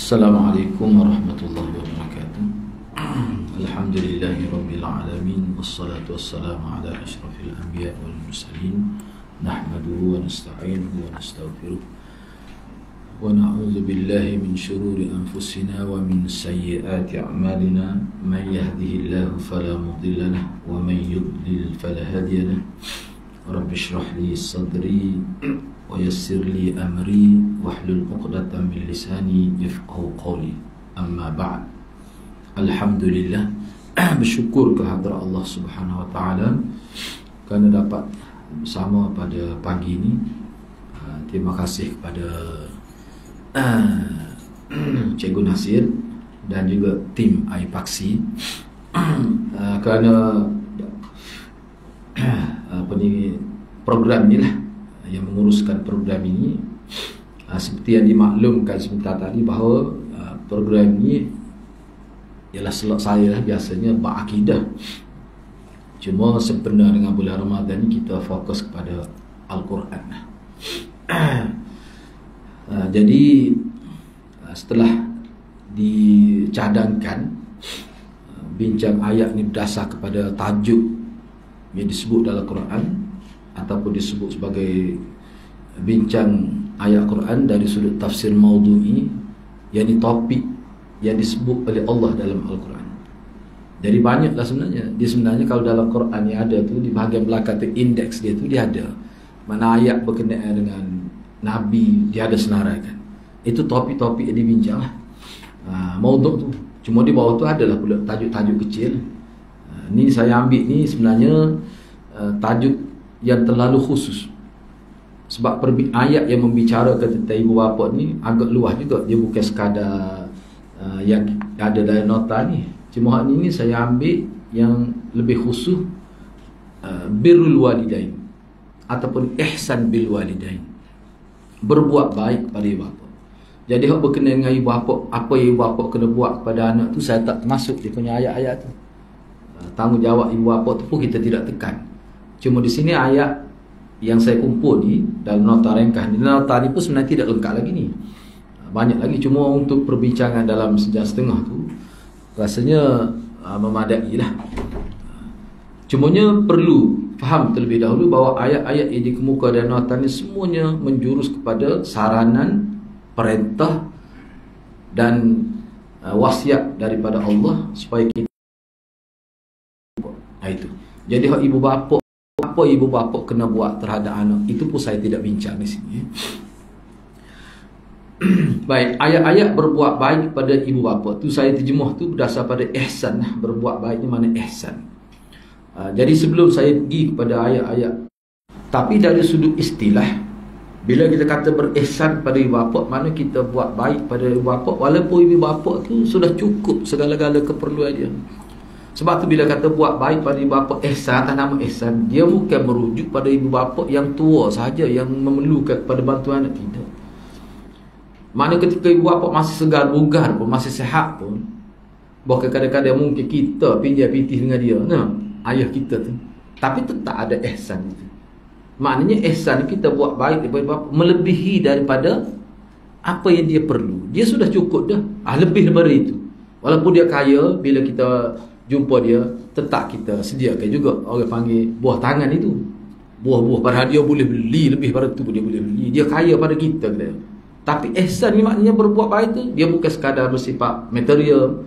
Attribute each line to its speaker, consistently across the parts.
Speaker 1: Assalamualaikum warahmatullahi wabarakatuh. Alhamdulillahi rabbil alamin, wassalatu wassalamu ala asyrafil anbiya wal mursalin. Nahmaduhu wa nasta'inuhu wa nastaghfiruh wa na'udzu billahi min shururi anfusina wa min sayyiati a'malina. Man yahdihillahu fala mudilla lahu wa man yudlil fala hadiya lahu. Rabbi shrah li sadri wa yassir li amri wahlul 'uqdatam min lisani yafqahu qawli. Amma ba'd. Alhamdulillah, bersyukur kehadrat Allah Subhanahu wa taala kerana dapat bersama pada pagi ini. Terima kasih kepada Cikgu Nasir dan juga tim iPaksi kerana program inilah yang menguruskan program ini. Seperti yang dimaklumkan sebentar tadi bahawa program ini ialah slot saya biasanya berakidah. Cuma sempena dengan bulan Ramadan ni kita fokus kepada Al-Quran. Jadi setelah dicadangkan bincang ayat ni berdasar kepada tajuk yang disebut dalam Quran ataupun disebut sebagai bincang ayat Quran dari sudut tafsir maudhu'i, yakni topik yang disebut oleh Allah dalam Al-Quran. Jadi banyaklah sebenarnya. Dia sebenarnya kalau dalam Quran yang ada tu, di bahagian belakang tu indeks dia tu dia ada mana ayat berkenaan dengan Nabi, dia ada senaraikan. Itu topik-topik yang dibincang lah. Maudhu' tu. Cuma di bawah tu adalah pula tajuk-tajuk kecil. Ni saya ambil ni sebenarnya tajuk yang terlalu khusus. Sebab ayat yang membicarakan tentang ibu bapa ni agak luas juga. Dia bukan sekadar yang ada dalam nota ni. Cuma hari ni saya ambil yang lebih khusus, birrul walidain ataupun ihsan bil walidain, berbuat baik kepada ibu bapa. Jadi hak berkenaan dengan ibu bapa, apa yang ibu bapa kena buat kepada anak tu saya tak termasuk dia punya ayat-ayat tu. Tanggungjawab ibu bapa tu pun kita tidak tekan. Cuma di sini ayat yang saya kumpul ni dalam nota ringkas ni, nota ni pun sebenarnya tidak lengkap lagi ni. Banyak lagi, cuma untuk perbincangan dalam sejam setengah tu rasanya memadai lah. Cumanya perlu faham terlebih dahulu bahawa ayat-ayat yang dikemukakan dalam nota ni semuanya menjurus kepada saranan, perintah dan wasiat daripada Allah supaya kita itu. Jadi hak ibu bapa, apa ibu bapa kena buat terhadap anak, itu pun saya tidak bincang di sini. Baik, ayat-ayat berbuat baik kepada ibu bapa tu saya terjemuh tu berdasar pada ihsan. Berbuat baik ni mana ihsan. Jadi sebelum saya pergi kepada ayat-ayat, tapi dari sudut istilah, bila kita kata berihsan pada ibu bapa, mana kita buat baik pada ibu bapa walaupun ibu bapa tu sudah cukup segala-gala keperluan dia. Sebab tu bila kata buat baik pada ibu bapa, ihsan atas nama ihsan, dia bukan merujuk pada ibu bapa yang tua sahaja yang memerlukan kepada bantuan anak, tidak. Mana ketika ibu bapa masih segar bugar pun, masih sihat pun, bahkan kadang-kadang mungkin kita pinjam pitih dengan dia, ayah kita tu, tapi tetap ada ihsan itu. Maknanya ihsan kita buat baik kepada ibu bapa melebihi daripada apa yang dia perlu. Dia sudah cukup dah, lebih daripada itu. Walaupun dia kaya, bila kita jumpa dia, tetap kita sediakan juga, orang panggil buah tangan itu. Buah-buah pada dia boleh beli, lebih pada itu dia boleh beli. Dia kaya pada kita kata. Tapi ihsan ni maknanya berbuat baik tu, dia bukan sekadar bersifat material.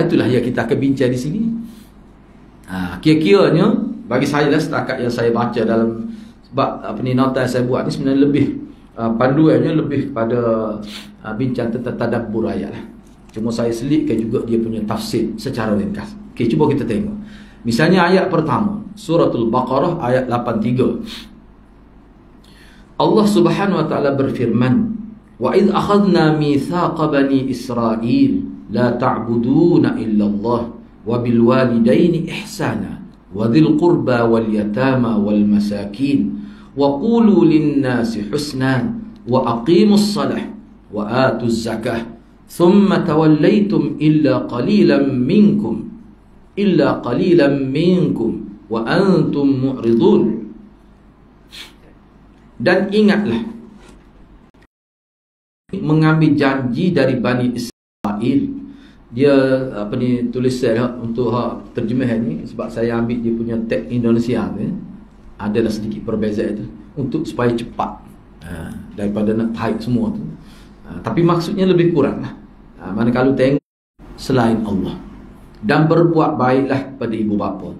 Speaker 1: Itulah yang kita akan bincang di sini. Kira-kiranya bagi saya lah, setakat yang saya baca dalam, sebab nota yang saya buat ni sebenarnya lebih panduannya lebih kepada bincang tentang tadabbur ayat lah. Cuma saya selitkan juga dia punya tafsir secara ringkas. Okey, cuba kita tengok. Misalnya ayat pertama, Suratul Baqarah ayat 83. Allah Subhanahu wa taala berfirman, "Wa idh akhadna mitsaqa bani Israil la ta'buduna illa Allah wa bil walidaini ihsana wa dhil qurba wal yatama wal masakin wa qulu lin nasi husna wa aqimus salah wa atuz zakah thumma tawallaytum illa qalilan minkum wa antum mu'ridun." Dan ingatlah mengambil janji dari Bani Israel. Dia tulis saya untuk terjemah ni, sebab saya ambil dia punya teks Indonesia ni, adalah sedikit perbezaan itu untuk supaya cepat daripada nak type semua tu. Tapi maksudnya lebih kurang lah. Manakala tengok selain Allah, dan berbuat baiklah pada ibu bapa,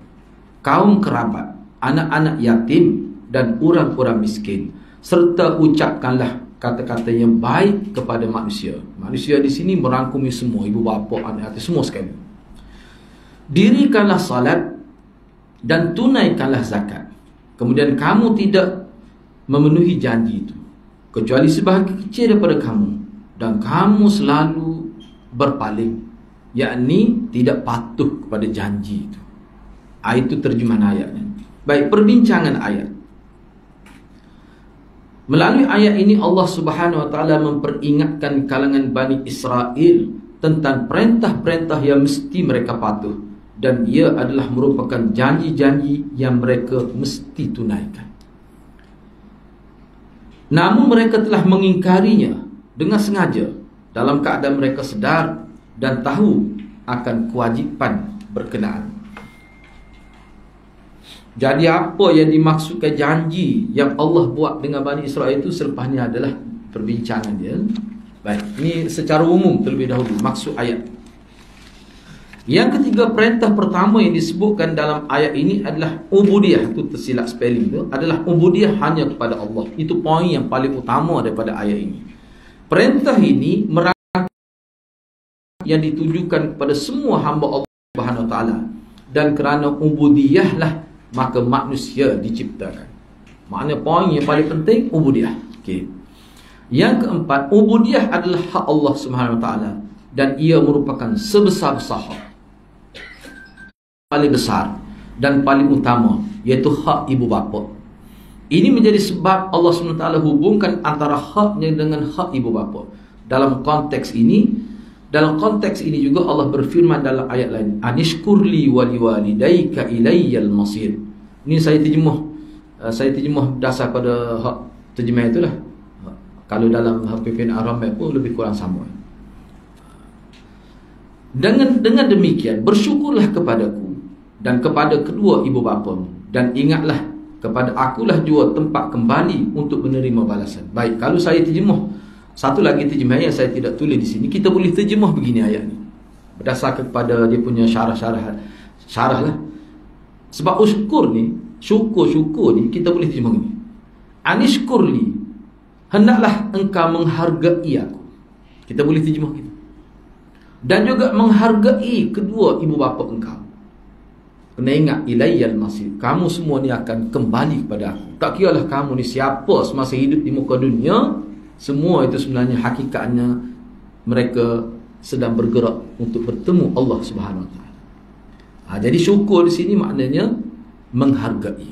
Speaker 1: kaum kerabat, anak-anak yatim dan orang-orang miskin, serta ucapkanlah kata-kata yang baik kepada manusia. Manusia di sini merangkumi semua, ibu bapa, anak-anak, semua sekali. Dirikanlah salat dan tunaikanlah zakat. Kemudian kamu tidak memenuhi janji itu, kecuali sebahagian kecil daripada kamu, dan kamu selalu berpaling, yakni tidak patuh kepada janji itu. Itu terjemahan ayatnya. Baik, perbincangan ayat. Melalui ayat ini Allah Subhanahu wa taala memperingatkan kalangan Bani Israel tentang perintah-perintah yang mesti mereka patuh, dan ia adalah merupakan janji-janji yang mereka mesti tunaikan. Namun mereka telah mengingkarinya dengan sengaja, dalam keadaan mereka sedar dan tahu akan kewajipan berkenaan. Jadi apa yang dimaksudkan janji yang Allah buat dengan Bani Israel itu selepas ni adalah perbincangan dia. Baik, ini secara umum terlebih dahulu maksud ayat. Yang ketiga, perintah pertama yang disebutkan dalam ayat ini adalah ubudiyah. Itu tersilap spelling tu, adalah ubudiyah hanya kepada Allah. Itu poin yang paling utama daripada ayat ini. Perintah ini merangkap yang ditujukan kepada semua hamba Allah Subhanahu wa taala, dan kerana ubudiyah lah maka manusia diciptakan. Maknanya poin yang paling penting ubudiyah. Okey. Yang keempat, ubudiyah adalah hak Allah Subhanahu wa taala, dan ia merupakan sebesar-besar hak, paling besar dan paling utama, iaitu hak ibu bapa. Ini menjadi sebab Allah Subhanahu wa taala hubungkan antara haknya dengan hak ibu bapa. Dalam konteks ini juga Allah berfirman dalam ayat lain, anishkurli waliwalidayka ilayyal masir. Ini saya terjemah dasar pada hak terjemah itulah. Kalau dalam PPN Ar-Rahman pun lebih kurang sama. Dengan demikian, bersyukurlah kepadaku dan kepada kedua ibu bapamu, dan ingatlah kepada akulah jua tempat kembali untuk menerima balasan. Baik, kalau saya terjemah satu lagi terjemah yang saya tidak tulis di sini, kita boleh terjemah begini ayat ni, berdasarkan kepada dia punya syarah lah. Sebab syukur ni kita boleh terjemah begini, anishkurli, hendaklah engkau menghargai aku. Kita boleh terjemah gitu. Dan juga menghargai kedua ibu bapa engkau. Kena ingat, ilayyal masir, kamu semua ni akan kembali kepada aku. Tak kiralah kamu ni siapa semasa hidup di muka dunia, semua itu sebenarnya hakikatnya mereka sedang bergerak untuk bertemu Allah Subhanahu wa taala. Jadi syukur di sini maknanya menghargai.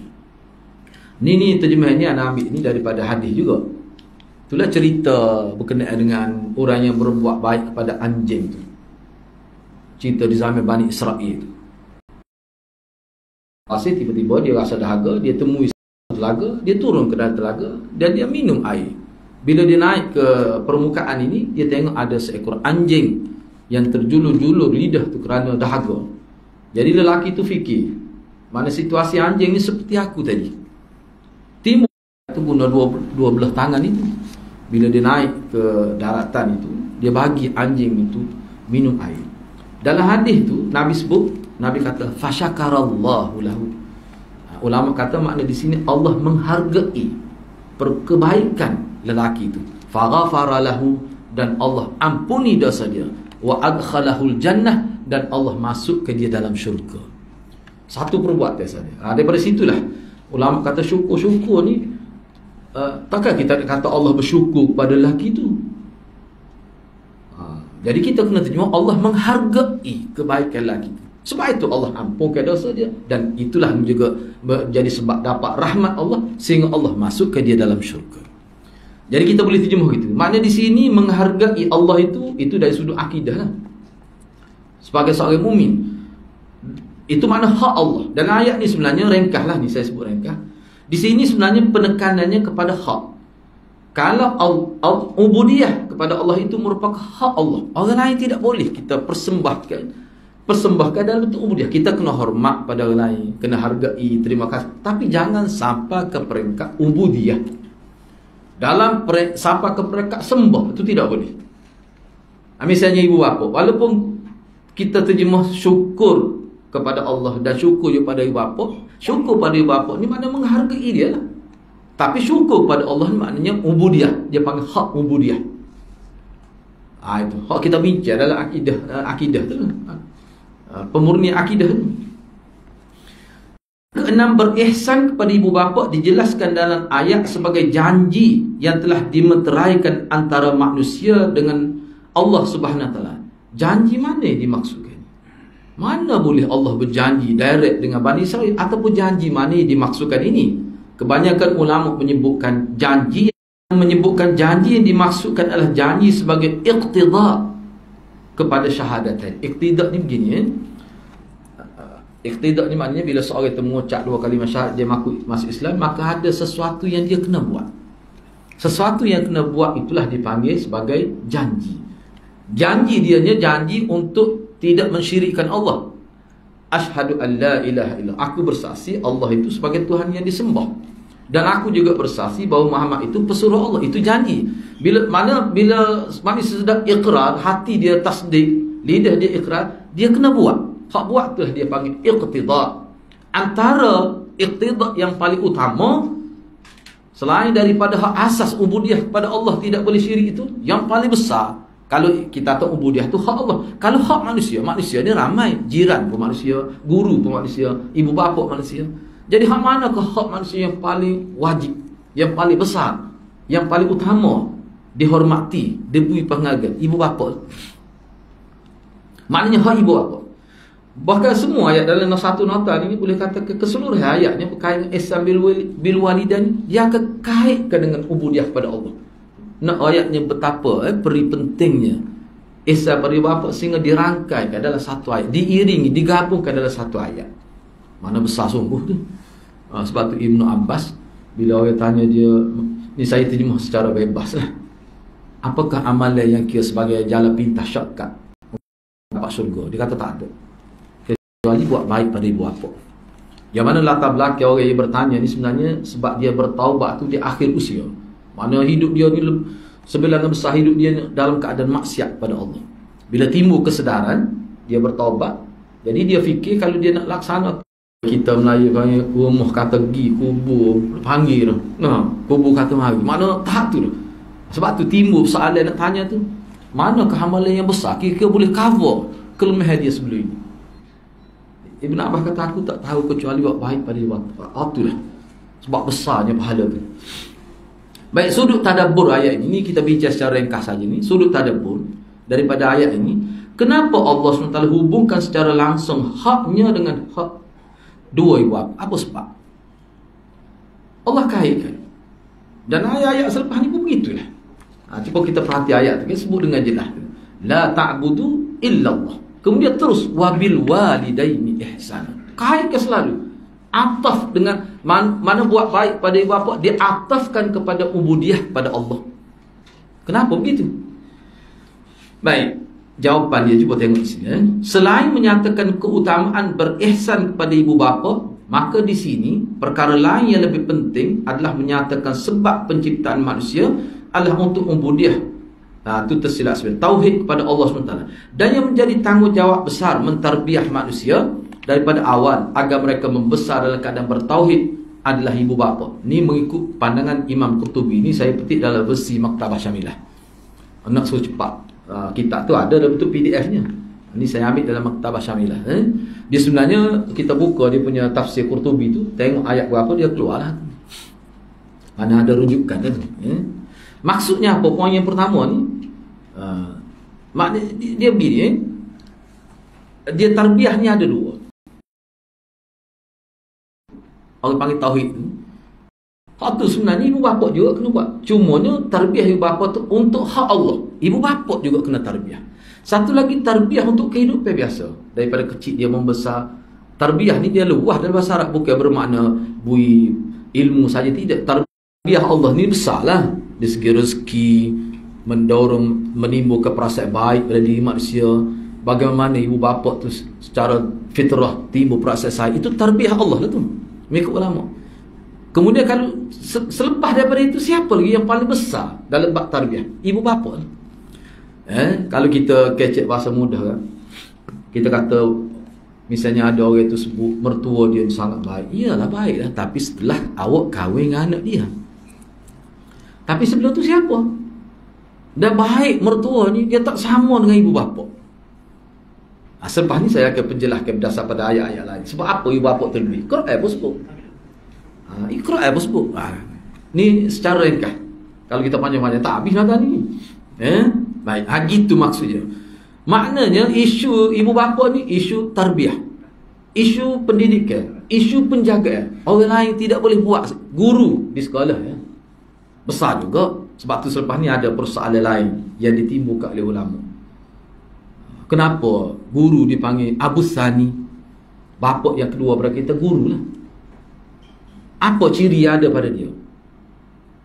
Speaker 1: Ni terjemahan ni anak ambil ni daripada hadis juga. Itulah cerita berkenaan dengan orang yang berbuat baik kepada anjing tu. Cerita di zaman Bani Israel. Pasal tiba-tiba dia rasa dahaga, dia temui telaga, dia turun ke dalam telaga dan dia minum air. Bila dia naik ke permukaan ini, dia tengok ada seekor anjing yang terjulur-julur lidah tu kerana dahaga. Jadi lelaki tu fikir, mana situasi anjing ni seperti aku tadi. Timur tu guna dua belah tangan itu. Bila dia naik ke daratan itu, dia bagi anjing itu minum air. Dalam hadis tu Nabi kata fasyakarallahu lahu. Ulama kata makna di sini Allah menghargai kebaikan lelaki itu. Faghafara lahu, dan Allah ampuni dosa dia. Wa adkhalahul jannah, dan Allah masuk ke dia dalam syurga. Satu perbuatan saja. Daripada situlah ulama kata syukur ni, takkan kita kata Allah bersyukur kepada lelaki itu. Jadi kita kena terjemah Allah menghargai kebaikan lelaki itu. Sebab itu Allah ampunkan dosa dia, dan itulah juga menjadi sebab dapat rahmat Allah sehingga Allah masuk ke dia dalam syurga. Jadi kita boleh terjemah gitu. Maknanya di sini menghargai Allah itu dari sudut akidah lah. Sebagai seorang mukmin, itu makna hak Allah. Dan ayat ni sebenarnya ringkas lah, ni saya sebut ringkas. Di sini sebenarnya penekanannya kepada hak. Kalau ubudiyah kepada Allah itu merupakan hak Allah. Orang lain tidak boleh kita persembahkan dalam bentuk ubudiyah. Kita kena hormat pada orang lain, kena hargai, terima kasih, tapi jangan sampai ke peringkat ubudiyah. Sampai ke peringkat sembah, itu tidak boleh. Misalnya ibu bapa, walaupun kita terjemah syukur kepada Allah dan syukur kepada ibu bapa, syukur pada ibu bapa ni maknanya menghargai dia lah. Tapi syukur pada Allah ni maknanya ubudiyah. Dia panggil hak ubudiyah. Itu hak kita bincang dalam akidah tu. Pemurni akidah tu. Keenam, berihsan kepada ibu bapa dijelaskan dalam ayat sebagai janji yang telah dimeteraikan antara manusia dengan Allah Subhanahu Wa Taala. Janji mana yang dimaksudkan? Mana boleh Allah berjanji direct dengan Bani Israel, ataupun janji mana yang dimaksudkan ini? Kebanyakan ulama menyebutkan janji yang dimaksudkan adalah janji sebagai iqtida kepada syahadatain. Iqtida ni begini, iqtida ni maknanya bila seorang itu mengucap 2 kalimah syahadat dia masuk Islam, maka ada sesuatu yang dia kena buat. Sesuatu yang kena buat itulah dipanggil sebagai janji. Janji dianya janji untuk tidak mensyirikkan Allah. Asyhadu an la ilaha illallah, aku bersaksi Allah itu sebagai Tuhan yang disembah, dan aku juga bersaksi bahawa Muhammad itu pesuruh Allah. Itu janji. Bila manusia sudah ikrar, hati dia tasdik, lidah dia ikrar, dia kena buat. Hak buat itulah dia panggil iqtida. Antara iqtida yang paling utama selain daripada hak asas ubudiyah kepada Allah tidak boleh syirik, itu yang paling besar. Kalau kita tahu ubudiyah itu hak Allah. Kalau hak manusia ni ramai. Jiran pun manusia, guru pun manusia, ibu bapa manusia. Jadi hak mana ke hak manusia yang paling wajib, yang paling besar, yang paling utama, dihormati, diberi penghargaan? Ibu bapa. Maknanya hak ibu bapa. Bahkan semua ayat dalam satu nota ini boleh katakan keseluruhan ayatnya berkaitan ihsan bil walidain, dia akan kaitkan dengan ubudiyah kepada Allah. Nak ayatnya betapa peri pentingnya ihsan pada ibu bapa sehingga dirangkaikan dalam satu ayat, diiringi, digabungkan dalam satu ayat. Mana besar sungguh tu. Sebab tu Ibnu Abbas bila orang tanya dia, ni saya terjemah secara bebas lah, apakah amalan yang kira sebagai jalan pintas shortcut dapat syurga? Dia kata tak ada, kecuali buat baik pada ibu bapa. Yang mana latar belakang orang yang bertanya ni sebenarnya sebab dia bertaubat tu di akhir usia. Mana hidup dia ni sebilangan besar hidup dia dalam keadaan maksiat pada Allah. Bila timbul kesedaran, dia bertaubat. Jadi dia fikir kalau dia nak laksana, kita Melayu panggil rumah kata pergi, kubur panggil tu. Kubur kata mari. Mana tahap tu? Sebab tu timbul soalan nak tanya tu, mana kehamalan yang besar kira-kira boleh cover kelemahan dia sebelum ini. Ibn Abbas kata, aku tak tahu kecuali buat baik pada ibu bapa. Itulah sebab besarnya pahala tu. Baik, sudut tadabbur ayat ini kita bincang secara ringkas saja ni. Sudut tadabbur daripada ayat ini, kenapa Allah SWT hubungkan secara langsung haknya dengan hak dua ibu bapa? Apa sebab? Allah kaitkan. Dan ayat-ayat selepas ni pun begitulah. Cuba kita perhati ayat tu, sebut dengan jelas. La ta'budu illallah. Kemudian terus wabil walidaini ihsana. Kaitkan selalu. Ataf dengan mana buat baik pada ibu bapa, dia atafkan kepada ubudiyah pada Allah. Kenapa begitu? Baik, jawapan dia cuba tengok di sini. Selain menyatakan keutamaan berihsan kepada ibu bapa, maka di sini perkara lain yang lebih penting adalah menyatakan sebab penciptaan manusia adalah untuk ubudiyah. Itu tersilap sebenarnya, tauhid kepada Allah SWT. Dan yang menjadi tanggungjawab besar mentarbiah manusia daripada awal agar mereka membesar dalam keadaan bertauhid adalah ibu bapa. Ni mengikut pandangan Imam Qurtubi. Ni saya petik dalam versi Maktabah Syamilah. Nak suruh cepat. Kitab tu ada dalam bentuk PDF-nya. Ni saya ambil dalam Maktabah Syamilah. Dia sebenarnya kita buka dia punya tafsir Qurtubi tu, tengok ayat berapa dia keluarlah. Mana ada rujukan tu. Maksudnya apa? Poin yang pertama ni, maknanya dia begini, dia tarbiyahnya ada dua. Orang panggil tauhid tu. Hak tu sebenarnya ibu bapa juga kena buat. Cumanya tarbiyah ibu bapa tu untuk hak Allah. Ibu bapa juga kena tarbiyah. Satu lagi tarbiyah untuk kehidupan biasa. Daripada kecil dia membesar. Tarbiyah ni dia luah dalam bahasa Arab, bukan bermakna bui ilmu saja, tidak. Tarbiyah Allah ni besarlah. Dari segi rezeki, mendorong, menimbulkan perasaan baik pada diri manusia. Bagaimana ibu bapa tu secara fitrah timbul perasaan sayang, itu tarbiyah Allah lah tu, mengikut ulama. Kemudian kalau selepas daripada itu, siapa lagi yang paling besar dalam bab tarbiyah? Ibu bapa lah. Kalau kita kecek bahasa mudah kan, kita kata misalnya ada orang itu sebut mertua dia sangat baik. Iyalah baik lah, tapi setelah awak kahwin dengan anak dia. Tapi sebelum tu siapa? Dan baik mertua ni dia tak sama dengan ibu bapa. Selepas ni saya akan penjelaskan berdasar pada ayat-ayat lain. Sebab apa ibu bapa terlebih? Quran pun sebut. Quran pun sebut. Ni secara ringkas. Kalau kita panjang-panjang tak habis nak ni. Baik, gitu maksudnya. Maknanya isu ibu bapa ni isu tarbiyah, isu pendidikan, isu penjagaan. Orang lain tidak boleh buat. Guru di sekolah besar juga. Sebab tu selepas ni ada persoalan lain yang ditimbulkan oleh ulama. Kenapa guru dipanggil Abu Sani? Bapa yang kedua pada kita, guru lah. Apa ciri ada pada dia?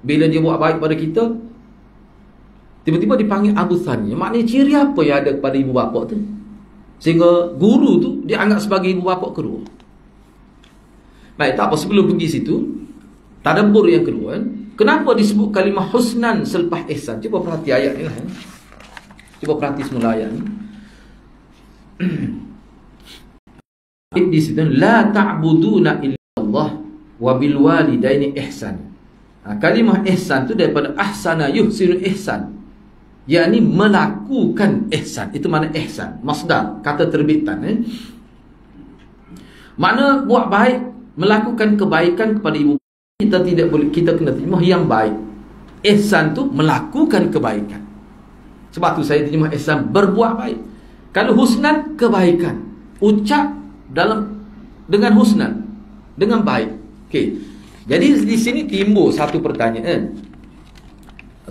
Speaker 1: Bila dia buat baik pada kita, tiba-tiba dipanggil Abu Sani. Maknanya ciri apa yang ada pada ibu bapa tu, sehingga guru tu dianggap sebagai ibu bapa kedua. Baik, tak apa, sebelum pergi situ, tadabbur yang kedua, kenapa disebut kalimah husnan selepas ihsan? Cuba perhati ayat ni lah. Cuba perhati semula ayat ni. Di situ la ta'buduna illallah wa bil walidaini ihsan. Kalimah ihsan tu daripada ahsana yuhsinu ihsan, yakni melakukan ihsan. Itu mana ihsan, masdar, kata terbitan. Makna buat baik, melakukan kebaikan kepada ibu. Kita tidak boleh, kita kena terima yang baik. Ihsan tu melakukan kebaikan. Sebab tu saya terima ihsan, berbuat baik. Kalau husnan, kebaikan, ucap dengan husnan, dengan baik. Okey. Jadi di sini timbul satu pertanyaan.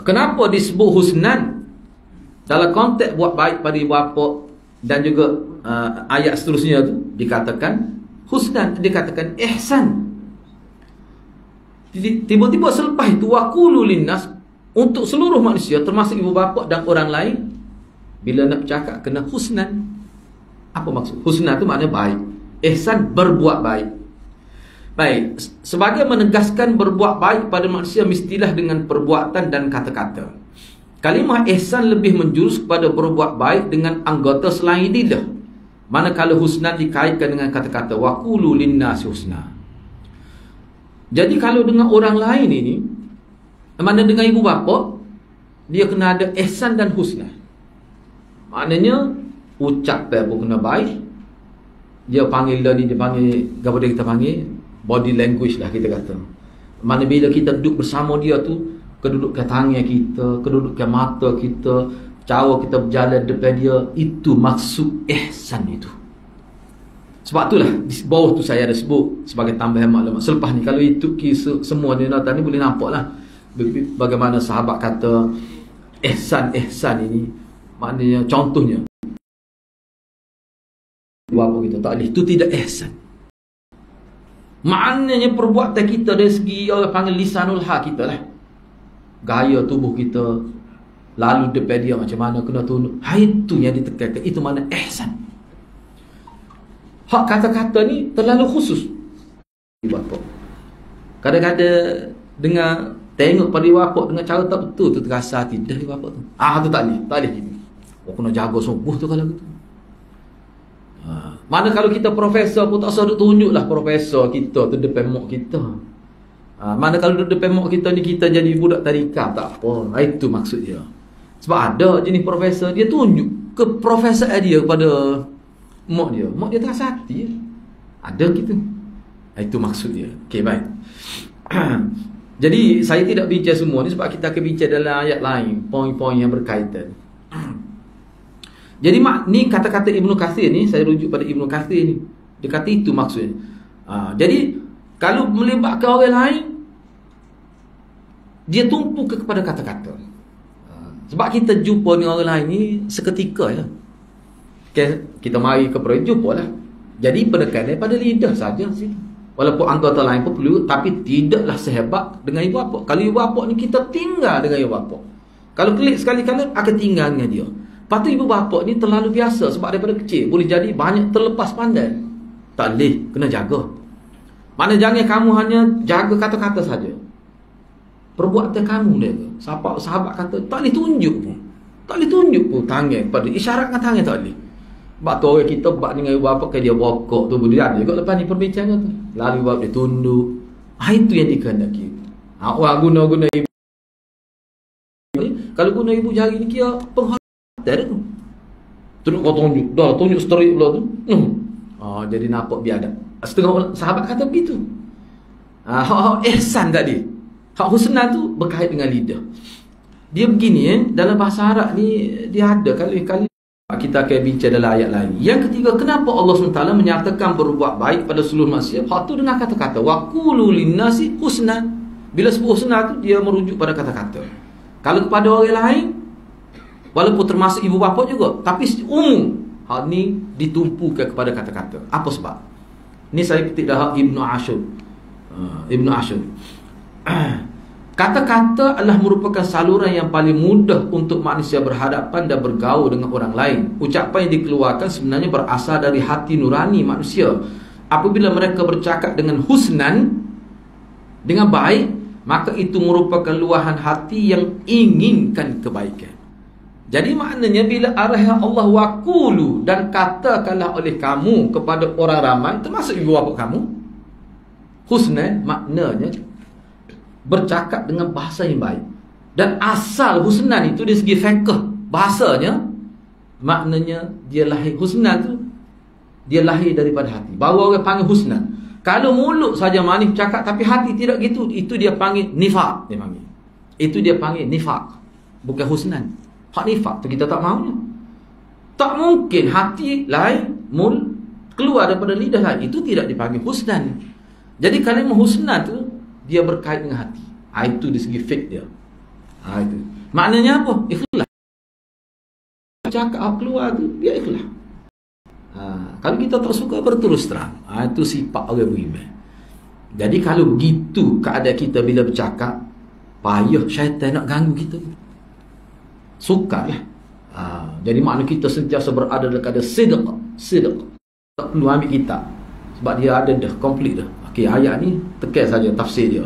Speaker 1: Kenapa disebut husnan dalam konteks buat baik pada ibu bapa, dan juga ayat seterusnya tu dikatakan husnan, dikatakan ihsan. Tiba-tiba selepas itu waqulu linnas, untuk seluruh manusia termasuk ibu bapa dan orang lain, bila nak bercakap kena husnan. Apa maksud? Husnan tu maknanya baik. Ihsan, berbuat baik. Baik, sebagai menegaskan berbuat baik pada manusia mestilah dengan perbuatan dan kata-kata. Kalimah ihsan lebih menjurus kepada berbuat baik dengan anggota selain lidah, manakala husnan dikaitkan dengan kata-kata waqulu linnas husna. Jadi kalau dengan orang lain ini, mana dengan ibu bapa, dia kena ada ihsan dan husna. Maknanya ucapan pun kena baik. Dia panggil ni, dia panggil apa dia kita panggil, body language lah kita kata. Mana bila kita duduk bersama dia tu, kedudukan tangan kita, kedudukan mata kita, cara kita berjalan depan dia, itu maksud ihsan itu. Sebab itulah di bawah tu saya ada sebut sebagai tambahan maklumat. Selepas ni kalau itu kisah semua ni ni boleh nampak lah bagaimana sahabat kata ihsan ini. Maknanya contohnya bapa kita tak boleh, itu tidak ihsan. Maknanya perbuatan kita dari segi orang panggil lisanul hal kita lah, gaya tubuh kita, lalu depan dia macam mana kena tunduk, itu yang ditekankan. Itu mana ihsan. Hak kata-kata ni terlalu khusus bapa. Kadang-kadang dengar, tengok pada bapa dengan cara tak betul tu, terasa hati dah bapa tu. Tu tak boleh gini. Kena jaga sungguh tu kalau gitu. Mana kalau kita profesor pun tak usah tunjuklah profesor kita tu depan mak kita. Mana kalau duduk depan mak kita ni kita jadi budak tadika, tak apa. Itu maksud dia. Sebab ada jenis profesor dia tunjuk ke profesor dia kepada mak dia. Mak dia terasa hati. Ada gitu. Itu maksud dia. Okey, baik. Jadi saya tidak bincang semua ni sebab kita akan bincang dalam ayat lain, poin-poin yang berkaitan. Jadi ni kata-kata Ibnu Katsir ni, saya rujuk pada Ibnu Katsir ni. Dia kata itu maksudnya. Jadi kalau melibatkan orang lain, dia tumpu kepada kata-kata. Sebab kita jumpa ni orang lain ni seketika ya. Kita mari kepada jumpa lah. Jadi penekanan pada lidah saja sih. Walaupun anggota lain pun perlu, tapi tidaklah sehebat dengan ibu bapa. Kalau ibu bapa ni kita tinggal dengan ibu bapa, Kalau klik sekali-kali akan tinggal dengan dia. Lepas tu ibu bapa ni terlalu biasa sebab daripada kecil boleh jadi banyak terlepas pandai. Tak boleh, kena jaga. Mana jangan kamu hanya jaga kata-kata saja. Perbuatan kamu dia tu. Sahabat kata tak boleh tunjuk pun. Tak boleh tunjuk pun tangan pada isyaratkan tangan tak boleh. Sebab tu orang kita buat dengan ibu bapa dia bokok tu boleh ada juga lepas ni perbincangan tu. Lalu ibu bapa dia tunduk. Itu yang dikehendaki. Orang guna-guna ibu. Kalau guna ibu jari ni kira penghormatan tu. Terus kau tunjuk. Dah tunjuk straight pula tu. Jadi nampak biadab. Setengah sahabat kata begitu. Hak ihsan tadi. Hak husna tu berkait dengan lidah. Dia begini dalam bahasa Arab ni dia ada kali-kali kita akan bincang dalam ayat lain. Yang ketiga, kenapa Allah SWT menyatakan berbuat baik pada seluruh manusia? Hak tu dengan kata-kata wa qulu linnasi husna. Bila sebut husna tu dia merujuk pada kata-kata. Kalau kepada orang lain walaupun termasuk ibu bapa juga, tapi umum hal ni ditumpukan kepada kata-kata. Apa sebab? Ni saya petik dah Ibnu Ashur. Ibnu Ashur. Kata-kata adalah merupakan saluran yang paling mudah untuk manusia berhadapan dan bergaul dengan orang lain. Ucapan yang dikeluarkan sebenarnya berasal dari hati nurani manusia. Apabila mereka bercakap dengan husnan, dengan baik, maka itu merupakan luahan hati yang inginkan kebaikan. Jadi maknanya bila arah Allah waqulu dan katakanlah oleh kamu kepada orang ramai, termasuk ibu bapa kamu, husnan maknanya bercakap dengan bahasa yang baik. Dan asal husnan itu dari segi fiqh bahasanya, maknanya dia lahir husnan tu dia lahir daripada hati. Baru orang panggil husnan. Kalau mulut saja manis cakap tapi hati tidak gitu, itu dia panggil nifaq, dia panggil. Itu dia panggil nifaq, bukan husnan. Hak nifaq tu kita tak maunya. Tak mungkin hati lain, keluar daripada lidah lain, itu tidak dipanggil husnan. Jadi kalimah husnan tu dia berkait dengan hati. Itu dari segi fiqh dia. Itu. Maknanya apa? Ikhlas. Cakap keluar tu dia ikhlas. Kalau kita tak suka berterus terang, itu sifat orang beriman. Jadi kalau begitu keadaan kita bila bercakap, payah syaitan nak ganggu kita. Sukarlah. Jadi makna kita sentiasa berada dalam keadaan sidq. Tak perlu ambil kitab sebab dia ada dah komplit dah. Okey, ayat ni tekan saja tafsir dia.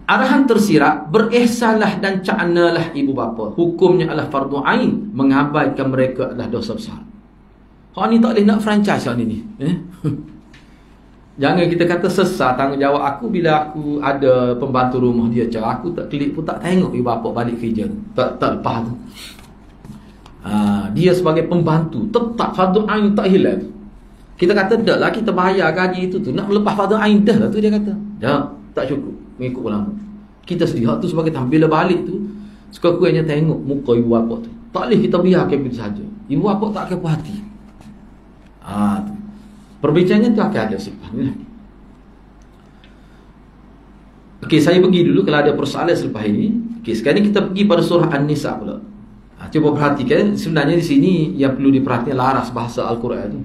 Speaker 1: Arahan tersirat, berihsanlah dan caknalah ibu bapa. Hukumnya adalah fardu ain, mengabaikan mereka adalah dosa besar. Hak ni tak boleh nak franchise hak ni. Jangan kita kata sesat tanggungjawab aku bila aku ada pembantu rumah dia cara aku tak klik pun tak tengok ibu bapa balik kerja. Tak lepas tu. Dia sebagai pembantu tetap fardu ain tak hilang. Kita kata dah lah kita bayar gaji itu tu nak melepas fardu ain dah lah tu dia kata. Dah tak cukup mengikut ulama. Kita sedih hak tu sebagai bila balik tu suka-suka hanya tengok muka ibu bapa tu. Tak boleh kita biarkan begitu saja. Ibu bapa tak akan puas hati. Perbincangan tu akan ada sifat ni. Okey, saya pergi dulu kalau ada persoalan selepas ini. Okey, sekarang ni kita pergi pada surah An-Nisa pula. Cuba perhatikan sebenarnya di sini yang perlu diperhatikan laras bahasa Al-Quran tu.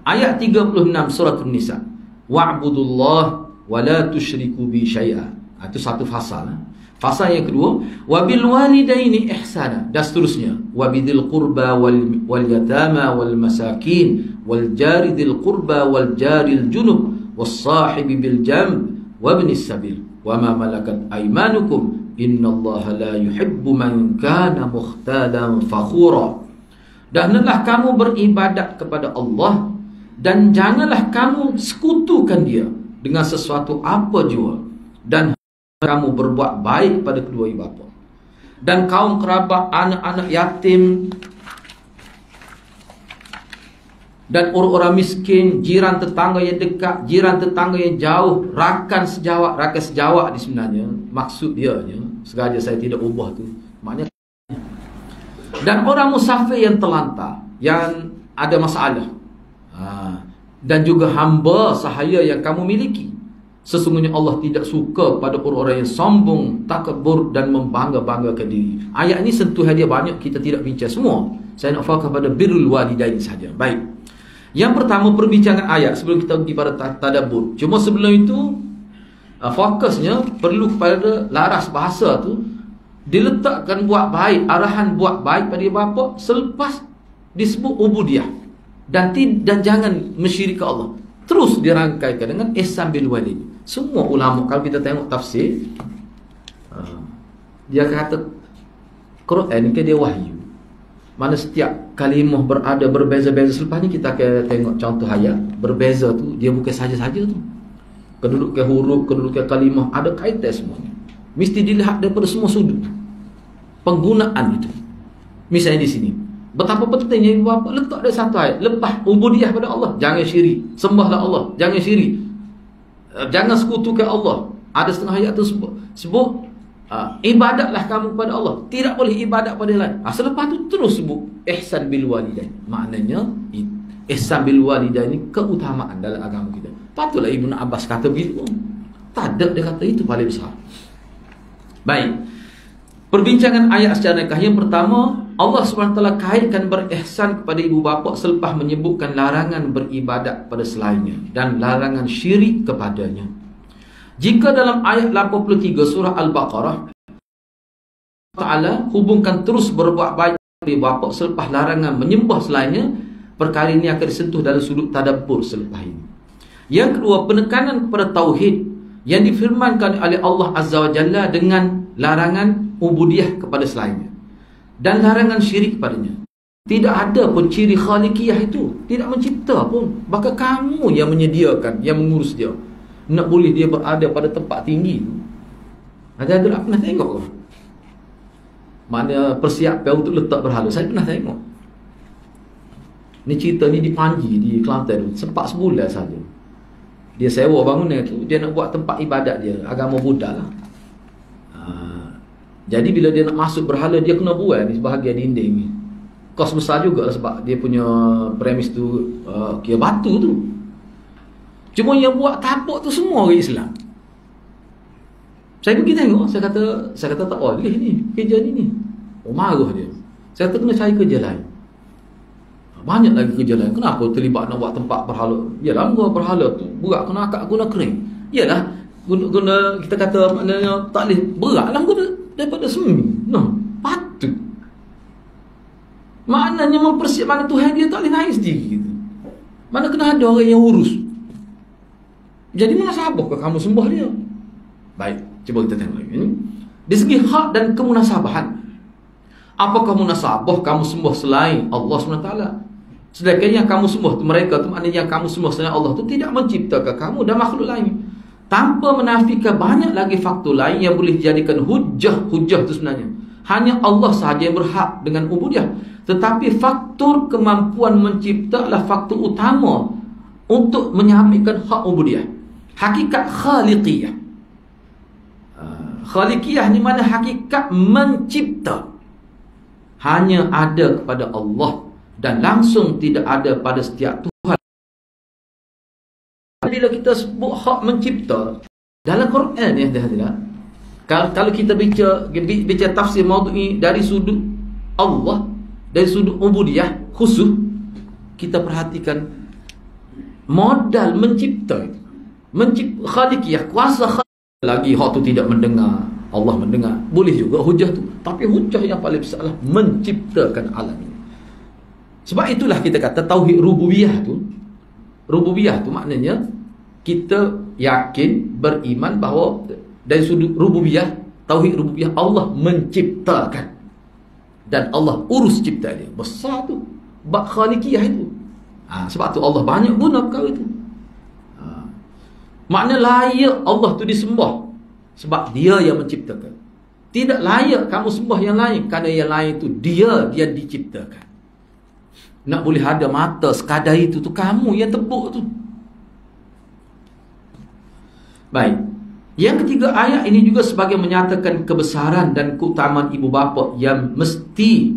Speaker 1: Ayat 36 surah An-Nisa. Wa'budullah wa la tusyriku bi syai'a. Itu satu fasal. Fasal yang kedua, wabil walidaini ihsana, dan seterusnya. Wabidil qurba wal yatama wal masakin wal jari dil qurba wal jaril junub was sahibi bil jamb wabnis sabil wama malakat aymanukum innallaha la yuhibbu man kana mukhtalan fakhura. Dan hendaklah kamu beribadat kepada Allah dan janganlah kamu sekutukan dia dengan sesuatu apa jua, dan kamu berbuat baik pada kedua ibu bapa dan kaum kerabat, anak-anak yatim dan orang-orang miskin, jiran tetangga yang dekat, jiran tetangga yang jauh, rakan sejawat di sebenarnya maksud dia sengaja saya tidak ubah tu maknanya, dan orang musafir yang terlantar yang ada masalah, dan juga hamba sahaya yang kamu miliki. Sesungguhnya Allah tidak suka pada orang-orang yang sombong, takabur dan membangga-banggakan diri. Ayat ini sentuhan dia banyak, kita tidak bincang semua. Saya nak fokus pada birrul walidain saja. Baik. Yang pertama perbincangan ayat sebelum kita pergi pada tadabbur. Cuma sebelum itu fokusnya perlu kepada laras bahasa tu diletakkan buat baik, arahan buat baik pada ibu bapa selepas disebut ubudiyah, dan jangan mensyirikkan Allah. Terus dirangkaikan dengan ihsan bil walid. Semua ulama kalau kita tengok tafsir, dia kata Quran ni dia wahyu. Mana setiap kalimah berada berbeza-beza. Selepas ni kita akan tengok contoh ayat. Berbeza tu dia bukan saja-saja tu. Kedudukan huruf, kedudukan kalimah ada kaitan semuanya. Mesti dilihat daripada semua sudut penggunaan itu. Misalnya di sini, betapa pentingnya ibu bapa letak ada satu ayat, lepas ubudiyah pada Allah, jangan syirik, sembahlah Allah, jangan syirik, jangan sekutukan Allah. Ada setengah ayat tu sebut ibadatlah kamu kepada Allah, tidak boleh ibadat pada lain. Selepas tu terus sebut ihsan bil walidain. Maknanya ihsan bil walidain ni keutamaan dalam agama kita. Patutlah Ibnu Abbas kata begitu. Tak ada dia kata itu paling besar. Baik, perbincangan ayat secara nikah. Yang pertama, Allah SWT kaitkan berihsan kepada ibu bapa selepas menyebutkan larangan beribadat pada selainnya dan larangan syirik kepadanya. Jika dalam ayat 83 surah Al-Baqarah Ta'ala hubungkan terus berbuat baik kepada ibu bapa selepas larangan menyembah selainnya, perkara ini akan disentuh dalam sudut tadabbur selepas ini. Yang kedua, penekanan kepada tauhid yang difirmankan oleh Allah Azza wa Jalla dengan larangan ubudiyah kepada selainnya dan larangan syirik padanya. Tidak ada pun ciri khaliqiyah itu, tidak mencipta pun. Bahkan kamu yang menyediakan, yang mengurus dia. Nak boleh dia berada pada tempat tinggi tu. Ada tak pernah tengok ke? Mana persiapan untuk letak berhala. Saya pernah tengok. Ni cerita ni di Panji, di Kelantan. Sempat sebulan saja. Dia sewa bangunan tu, dia nak buat tempat ibadat dia, agama Buddha lah. Jadi bila dia nak masuk berhala, dia kena buat ni sebahagian dinding ni. Kos besar juga lah sebab dia punya premis tu kira batu tu. Cuma yang buat tapak tu semua orang Islam. Saya pergi tengok, saya kata tak boleh ni kerja ni. Oh, marah dia. Saya kata kena cari kerja lain. Banyak lagi kerja lain. Kenapa terlibat nak buat tempat berhala? Yalah, buat berhala tu berat, kena akak guna kering. Yalah, guna kita kata maknanya tak boleh berat lah guna daripada semi. Nah, patut. Maknanya mempersiapkan Tuhan dia tak boleh naik sendiri gitu. Mana kena ada orang yang urus. Jadi mana sabah ke kamu sembah dia? Baik, cuba kita tengok lagi ni. Di segi hak dan kemunasabahan. Apakah munasabah kamu sembah selain Allah SWT? Sedangkan yang kamu sembah tu mereka tu, maknanya yang kamu sembah selain Allah tu tidak menciptakan kamu dan makhluk lain. Tanpa menafikan banyak lagi faktor lain yang boleh dijadikan hujah tu sebenarnya. Hanya Allah sahaja yang berhak dengan ubudiyah. Tetapi faktor kemampuan mencipta adalah faktor utama untuk menyampaikan hak ubudiyah. Hakikat khaliqiyah. Khaliqiyah ni mana hakikat mencipta hanya ada kepada Allah dan langsung tidak ada pada setiap Tuhan. Bila kita sebut hak mencipta dalam Quran ni, kalau kita bicara tafsir maudhu'i dari sudut Allah, dari sudut ubudiyah khusus, kita perhatikan modal mencipta itu. Mencipta khaliqiyah, kuasa khaliqiyah. Lagi hak tu tidak mendengar, Allah mendengar. Boleh juga hujah tu. Tapi hujah yang paling besar adalah menciptakan alam ini. Sebab itulah kita kata tauhid rububiyah tu. Rububiyah tu maknanya kita yakin, beriman bahawa dari sudut rububiyah, tauhid rububiyah, Allah menciptakan dan Allah urus cipta dia. Besar tu bab khaliqiyah itu. Sebab tu Allah banyak guna perkara itu. Makna layak Allah tu disembah sebab dia yang menciptakan. Tidak layak kamu sembah yang lain kerana yang lain tu dia diciptakan. Nak boleh ada mata sekadar itu tu kamu yang tepuk tu. Baik. Yang ketiga, ayat ini juga sebagai menyatakan kebesaran dan keutamaan ibu bapa yang mesti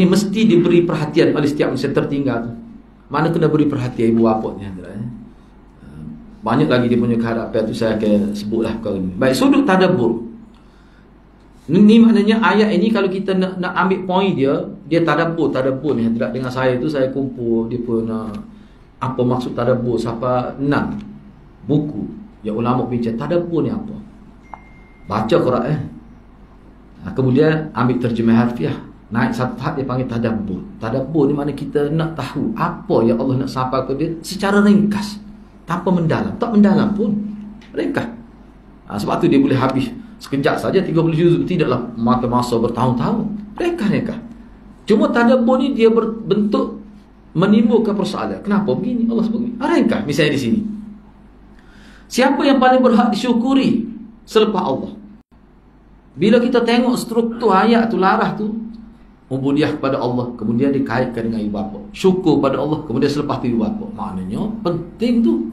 Speaker 1: mesti diberi perhatian oleh setiap manusia tertinggal tu. Mana kena beri perhatian ibu bapa ni, banyak lagi dia punya kehadapan tu, saya akan sebutlah perkara ni. Baik, sudut tadabbur. Ni maknanya ayat ini kalau kita nak ambil poin dia tadabbur ni. Dengan saya tu saya kumpul dia pun apa maksud tadabbur sampai 6 buku yang ulama bincang tadabbur ni apa. Baca Quran Kemudian ambil terjemah harfiah, naik satu tahap dia panggil tadabbur. Tadabbur ni mana kita nak tahu apa yang Allah nak sampaikan ke dia secara ringkas, tanpa mendalam. Tak mendalam pun, ringkas. Sebab tu dia boleh habis sekejap saja 30 juzuk, tidaklah makan masa bertahun-tahun. Ringkas. Cuma tadabbur ni dia berbentuk menimbulkan persoalan. Kenapa begini? Allah sebut begini. Ringkas. Misalnya di sini, siapa yang paling berhak disyukuri selepas Allah? Bila kita tengok struktur ayat tu, larah tu, ubudiyah kepada Allah, kemudian dikaitkan dengan ibu bapa, syukur pada Allah, kemudian selepas tu ibu bapa, maknanya penting tu.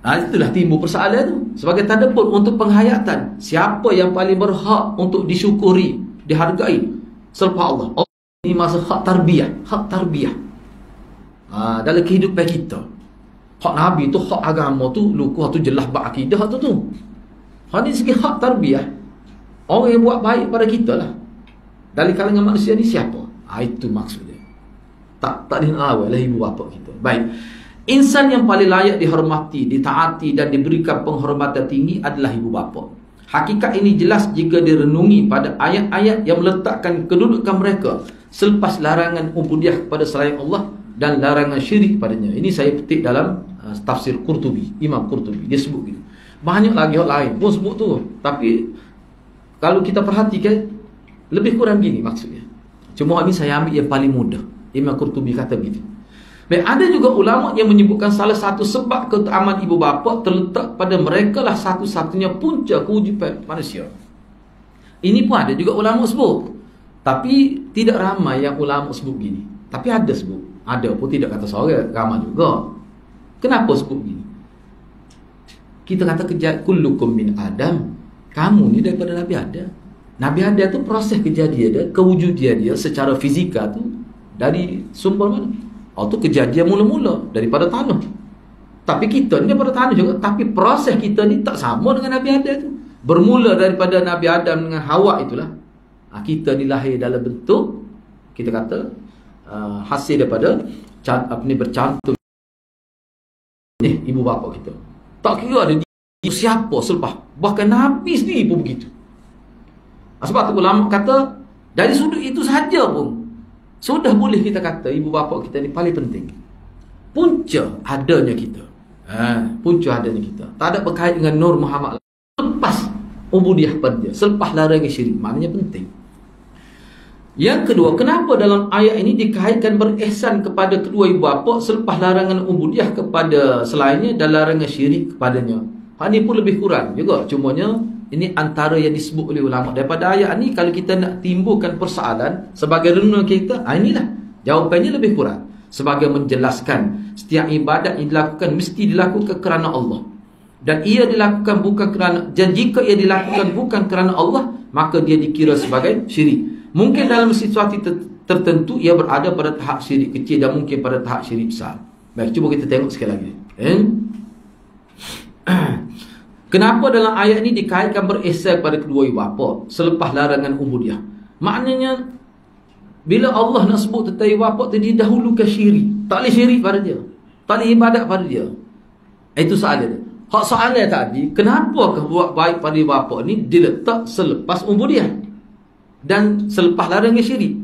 Speaker 1: Itulah timbul persoalan tu. Sebagai tadabbur untuk penghayatan, siapa yang paling berhak untuk disyukuri, dihargai selepas Allah? Ini masa hak tarbiyah dalam kehidupan kita. Hak Nabi tu, hak agama tu, lukuh tu jelas bak akidah tu. Hak ni segi hak tarbiyah. Orang yang buat baik pada kita lah. Dari kalangan manusia ni siapa? Itu maksudnya. Tak diawal lah ibu bapa kita. Baik. Insan yang paling layak dihormati, ditaati dan diberikan penghormatan tinggi adalah ibu bapa. Hakikat ini jelas jika direnungi pada ayat-ayat yang meletakkan kedudukan mereka selepas larangan ubudiyah kepada selain Allah dan larangan syirik padanya. Ini saya petik dalam tafsir Qurtubi, Imam Qurtubi. Dia sebut gitu. Banyak lagi hal lain pun sebut tu. Tapi kalau kita perhatikan, lebih kurang gini maksudnya. Cuma ini saya ambil yang paling mudah. Imam Qurtubi kata begitu. Dan ada juga ulama yang menyebutkan salah satu sebab keutamaan ibu bapa terletak pada mereka lah satu-satunya punca kewujudan manusia. Ini pun ada juga ulama sebut. Tapi tidak ramai yang ulama sebut gini. Tapi ada sebut. Ada pun tidak kata seorang, ramai juga. Kenapa sebut gini? Kita kata kullukum min Adam. Kamu ni daripada Nabi Adam. Nabi Adam tu proses kejadian dia, kewujudan dia secara fizikal tu dari sumber mana? Tu kejadian mula-mula daripada tanah. Tapi kita ni daripada tanah juga. Tapi proses kita ni tak sama dengan Nabi Adam tu. Bermula daripada Nabi Adam dengan Hawa itulah. Kita ni lahir dalam bentuk, kita kata hasil daripada bercantum ibu bapa kita. Tak kira ada siapa selepas. Bahkan Nabi sendiri pun begitu. Sebab tu ulama kata dari sudut itu sahaja pun sudah boleh kita kata ibu bapa kita ni paling penting. Punca adanya kita. Punca adanya kita. Tak ada berkait dengan Nur Muhammad. Lepas ubudiyah pada dia, selepas larangan syirik, maknanya penting. Yang kedua, kenapa dalam ayat ini dikaitkan berihsan kepada kedua ibu bapa selepas larangan ubudiyah kepada selainnya dan larangan syirik kepadanya? Ini pun lebih kurang juga. Cumanya ini antara yang disebut oleh ulama. Daripada ayat ni, kalau kita nak timbulkan persoalan sebagai renungan kita, inilah jawapannya lebih kurang. Sebagai menjelaskan setiap ibadat yang dilakukan mesti dilakukan kerana Allah. Dan ia dilakukan bukan kerana, dan jika ia dilakukan bukan kerana Allah, maka dia dikira sebagai syirik. Mungkin dalam situasi tertentu ia berada pada tahap syirik kecil dan mungkin pada tahap syirik besar. Baik, cuba kita tengok sekali lagi. Kenapa dalam ayat ini dikaitkan berihsan kepada kedua ibu bapa selepas larangan ubudiyah? Maknanya bila Allah nak sebut tentang ibu bapa tadi, dahulukan syirik. Tak boleh syirik pada dia, tak boleh ibadat pada dia. Itu soalan dia. Hak soalan tadi, kenapa buat baik pada ibu bapa ni diletak selepas ubudiyah dan selepas larangan syirik?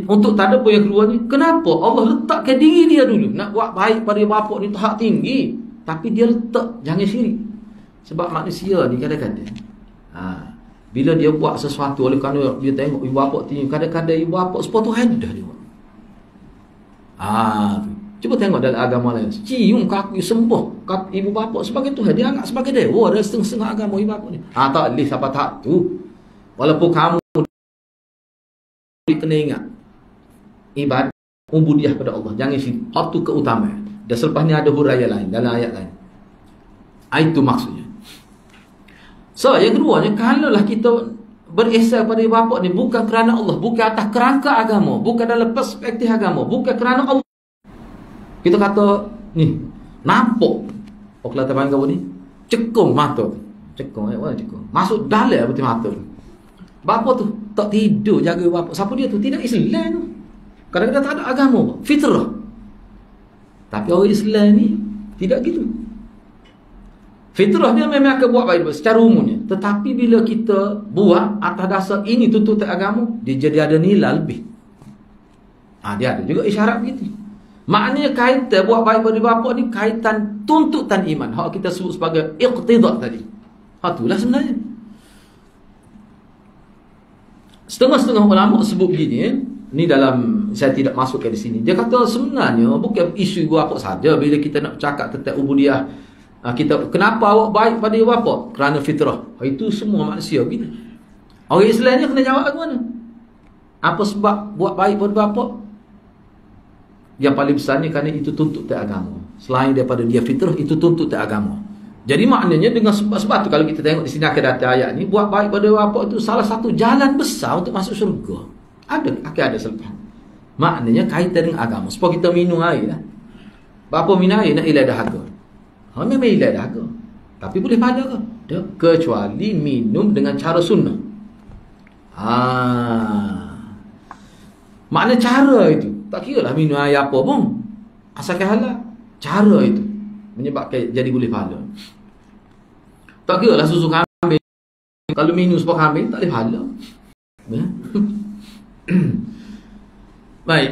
Speaker 1: Untuk tadabbur yang kedua ni, kenapa Allah letakkan diri dia dulu nak buat baik pada ibu bapa ni tahap tinggi, tapi dia letak jangan syirik. Sebab manusia ni kadang-kadang bila dia buat sesuatu oleh kerana dia tengok ibu bapa tinggi, kadang-kadang ibu bapa sepatu hadah dia buat. Cuba tengok dalam agama lain, cium kaki sembah kaki ibu bapa sebagai Tuhan, dia anggap sebagai dewa. Ada setengah-setengah agama ibu bapa ni. Tak boleh sampai tahap tu. Walaupun kamu kena ingat ibadat ubudiyah pada Allah, jangan syirik. Itu keutamaan. Dan selepas ni ada huraian lain dalam ayat lain. Itu maksudnya. So, yang keduanya, kalaulah kita berihsan pada ibu bapa ni bukan kerana Allah, bukan atas kerangka agama, bukan dalam perspektif agama, bukan kerana Allah. Kita kata ni nampak Kelatan panggil ni cekung mata. Cekung cekung. Masuk dalam betul mata. Bapa tu tak tidur jaga bapa. Siapa dia tu? Tidak Islam tu. Kadang-kadang tak ada agama, fitrah. Tapi orang Islam ni tidak gitu. Fitrah dia memang akan buat baik secara umumnya. Tetapi bila kita buat atas dasar ini tuntutan agama, dia jadi ada nilai lebih. Dia ada juga isyarat begitu. Maknanya kaitan buat baik pada bapa ni kaitan tuntutan iman. Hak kita sebut sebagai iqtidah tadi. Itulah sebenarnya. Setengah-setengah ulama sebut begini, ni dalam, saya tidak masukkan di sini. Dia kata sebenarnya bukan isu ibu bapa saja bila kita nak bercakap tentang ubudiyah. Kita kenapa awak baik pada ibu bapa? Kerana fitrah. Itu semua manusia begitu. Orang Islam ni kena jawab lagu mana? Apa sebab buat baik pada bapa? Yang paling besarnya kerana itu tuntutan agama. Selain daripada dia fitrah, itu tuntutan agama. Jadi maknanya dengan sebab tu kalau kita tengok di sini akan datang ayat ni, buat baik pada bapa itu salah satu jalan besar untuk masuk syurga. Akan ada selepas. Maknanya kaitan dengan agama. Supaya kita minum air lah. Bapa minum air nak ilai dahaga. Memang ilai dahaga. Tapi boleh pada ke? Kecuali minum dengan cara sunnah. Makna cara itu. Tak kira lah minum air apa pun. Asalkan halal. Cara itu menyebabkan jadi boleh pahala. Tak kira lah susu kambing. Kalau minum sebab kambing, tak boleh pahala. Baik.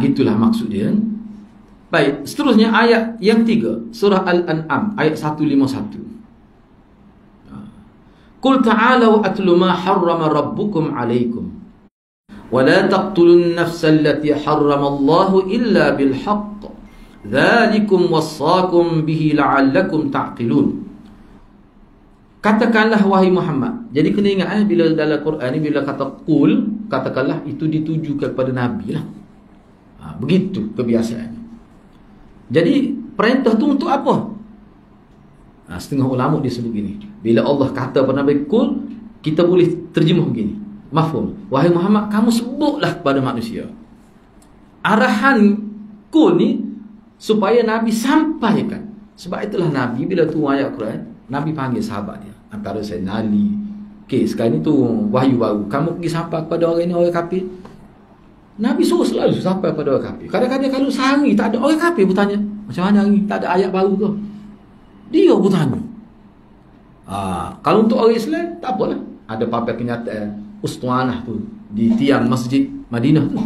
Speaker 1: Gitulah maksud dia. Baik. Seterusnya ayat yang 3. Surah Al-An'am. Ayat 151. Qul ta'alau atlu ma harrama rabbukum alaikum. ولا تقتلوا النفس التي حرم الله إلا بالحق ذلكم وصاكم به لعلكم تعقلون. Katakanlah wahai Muhammad. Jadi kena ingat bila dalam Quran ni bila kata qul, katakanlah itu ditujukan kepada Nabi lah. Begitu kebiasaannya. Jadi perintah tu untuk apa? Setengah ulama dia sebut gini. Bila Allah kata pada Nabi qul, kita boleh terjemah begini. Mafhum. Wahai Muhammad, kamu sebutlah kepada manusia. Arahan kul ni supaya Nabi sampaikan. Sebab itulah Nabi bila tu ayat Quran, Nabi panggil sahabat dia. Antara saya Ali. Sekarang ni tu wahyu baru. Kamu pergi sampai kepada orang ni, orang kafir. Nabi suruh selalu sampai kepada orang kafir. Kadang-kadang kalau sehari tak ada orang kafir bertanya, macam mana hari tak ada ayat baru ke? Dia bertanya. Kalau untuk orang Islam tak apalah. Ada papan kenyataan Ustuanah tu di tiang masjid Madinah tu.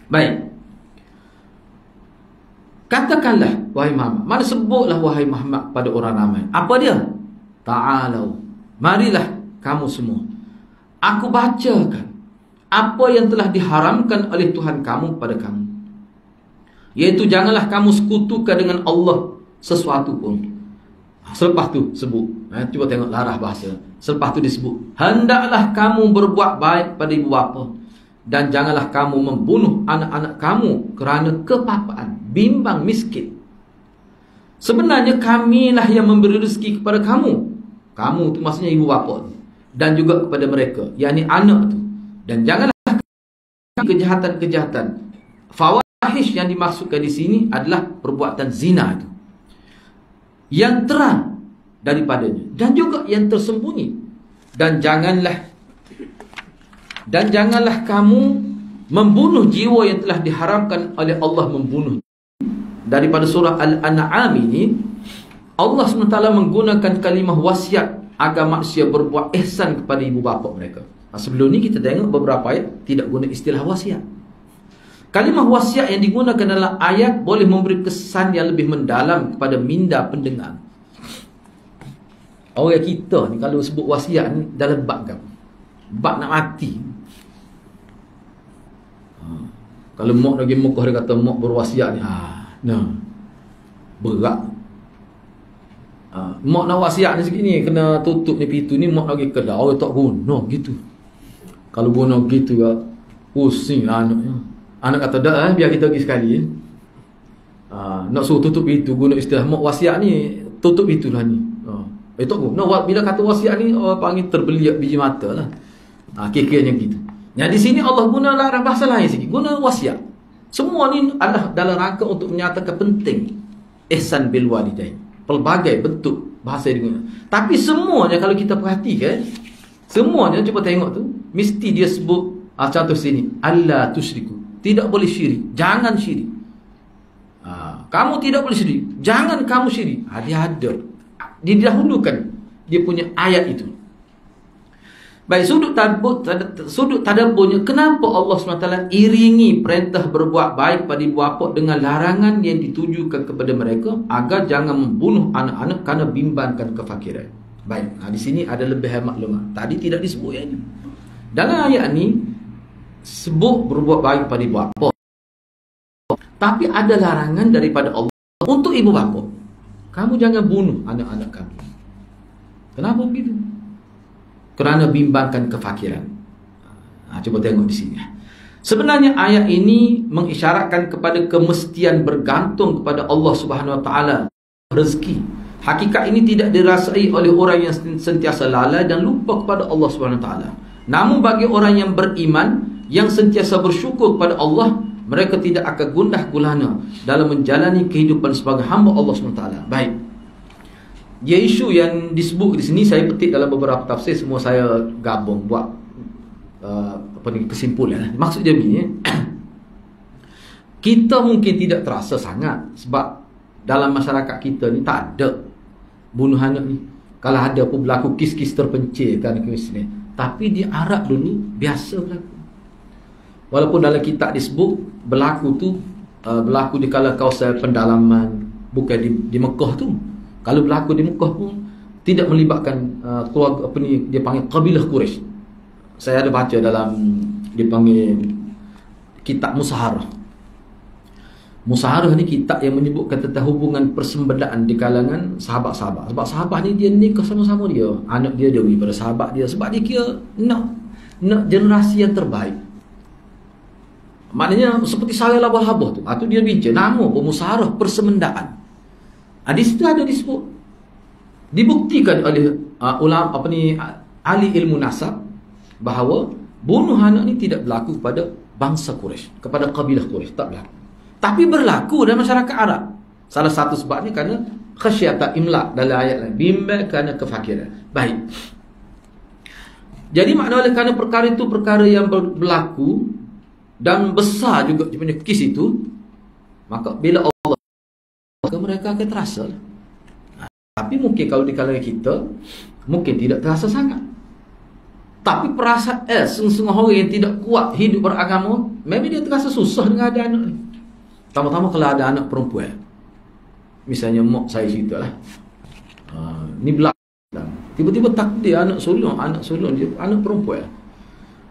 Speaker 1: Baik. Katakanlah wahai Muhammad. Mana sebutlah wahai Muhammad pada orang ramai. Apa dia? Ta'alau. Marilah kamu semua. Aku bacakan apa yang telah diharamkan oleh Tuhan kamu pada kamu. Iaitu janganlah kamu sekutukan dengan Allah sesuatu pun. Selepas tu sebut. Cuba tengok larah bahasa. Selepas tu disebut, hendaklah kamu berbuat baik pada ibu bapa, dan janganlah kamu membunuh anak-anak kamu kerana kepapaan, bimbang, miskin. Sebenarnya kamilah yang memberi rezeki kepada kamu. Kamu tu maksudnya ibu bapa, dan juga kepada mereka, yakni anak tu. Dan janganlah kejahatan-kejahatan. Fawahish yang dimaksudkan di sini adalah perbuatan zina itu, yang terang daripadanya dan juga yang tersembunyi. Dan janganlah kamu membunuh jiwa yang telah diharamkan oleh Allah membunuh. Daripada surah Al-An'am ini, Allah SWT menggunakan kalimah wasiat agar manusia berbuat ihsan kepada ibu bapa mereka. Sebelum ni kita tengok beberapa ayat tidak guna istilah wasiat. Kalimah wasiat yang digunakan dalam ayat boleh memberi kesan yang lebih mendalam kepada minda pendengar. Orang kita ni kalau sebut wasiat ni dalam bab kan? Bab nak mati. Kalau mak lagi Mekah dia kata mak berwasiat ni, berat. Mak nak wasiat ni segini, kena tutup ni pintu ni, mak lagi kedah. Orang tak guna gitu. Kalau guna gitu ya, pusing lah anaknya. Anak kata dah biar kita pergi sekali. Nak suruh tutup pintu, guna istilah mak wasiat ni, tutup pintu lah ni. Tak guna. Bila kata wasiat ni, orang panggil terbeliak biji mata lah. Kira-kiranya gitu. Yang di sini Allah guna larang bahasa lain sikit. Guna wasiat. Semua ni adalah dalam rangka untuk menyatakan penting ihsan bil walidain. Pelbagai bentuk bahasa yang digunakan. Tapi semuanya kalau kita perhatikan, semuanya cuba tengok tu, mesti dia sebut contoh sini, Allah tusyriku. Tidak boleh syirik. Jangan syirik. Kamu tidak boleh syirik. Jangan kamu syirik. Dia ada. didahulukan dia punya ayat itu. Baik, sudut tadabburnya, kenapa Allah SWT iringi perintah berbuat baik pada ibu bapa dengan larangan yang ditujukan kepada mereka agar jangan membunuh anak-anak kerana bimbangkan kefakiran. Baik, di sini ada lebihan maklumat. Tadi tidak disebut yang ini. Dalam ayat ni sebut berbuat baik pada ibu bapa, tapi ada larangan daripada Allah untuk ibu bapa. Kamu jangan bunuh anak-anak kamu. Kenapa begitu? Kerana bimbangkan kefakiran. Cuba tengok di sini. Sebenarnya ayat ini mengisyaratkan kepada kemestian bergantung kepada Allah Subhanahu Wa Taala rezeki. Hakikat ini tidak dirasai oleh orang yang sentiasa lalai dan lupa kepada Allah Subhanahu Wa Taala. Namun bagi orang yang beriman, yang sentiasa bersyukur kepada Allah, mereka tidak akan gundah gulana dalam menjalani kehidupan sebagai hamba Allah Subhanahu Wa Taala. Baik. Dia isu yang disebut di sini saya petik dalam beberapa tafsir, semua saya gabung buat kesimpulan. Maksud dia begini, kita mungkin tidak terasa sangat sebab dalam masyarakat kita ni tak ada bunuh anak ni. Kalau ada pun berlaku kes-kes terpencil kan ke sini. Tapi di Arab dulu biasa berlaku. Walaupun dalam kitab disebut berlaku tu berlaku di kawasan pendalaman, bukan di Mekah tu. Kalau berlaku di Mekah pun tidak melibatkan keluarga dia panggil kabilah Quraisy. Saya ada baca dalam dia panggil kitab Musaharah. Musaharah ni kitab yang menyebutkan tentang hubungan persembedaan di kalangan sahabat-sahabat. Sebab sahabat ni dia nikah sama-sama dia, anak dia jauh daripada sahabat dia, sebab dia kira nak generasi yang terbaik. Maknanya seperti saya labah-labah tu. Itu dia bincang nama Musaharah persembedaan. Di situ ada disebut, dibuktikan oleh ulama ahli ilmu nasab bahawa bunuh anak ni tidak berlaku kepada bangsa Quraisy, kepada kabilah Quraisy, tak berlaku. Tapi berlaku dalam masyarakat Arab. Salah satu sebabnya kerana khasyata imlaq dalam ayat lain, bimbang kerana kefakiran. Baik. Jadi maknanya kerana perkara itu perkara yang berlaku dan besar juga punya kes itu, maka bila Allah, maka mereka akan terasa. Tapi mungkin kalau di kalangan kita mungkin tidak terasa sangat. Tapi perasaan setengah orang yang tidak kuat hidup beragama, memang dia terasa susah dengan ada anak ni. Pertama-tama kalau ada anak perempuan, misalnya mak saya ceritalah, ni belakang, tiba-tiba takdir anak sulung dia anak perempuan,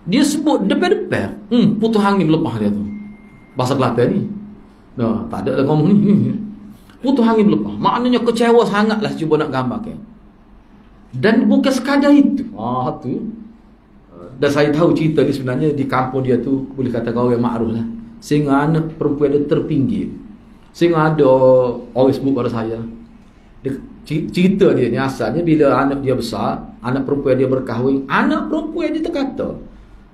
Speaker 1: dia sebut depan-depan, putus angin lepas dia tu, bahasa Kelantan ni. Tak ada lah ngomong ni, putus angin lepas, maknanya kecewa sangatlah cuba nak gambarkan. Dan bukan sekadar itu, tu. Dan saya tahu cerita ni sebenarnya di kampung dia tu boleh katakan orang makruf lah, sehingga anak perempuan dia terpinggir. Sehingga ada orang sebut pada saya, cerita dia ni asalnya bila anak dia besar, anak perempuan dia berkahwin, anak perempuan dia terkata,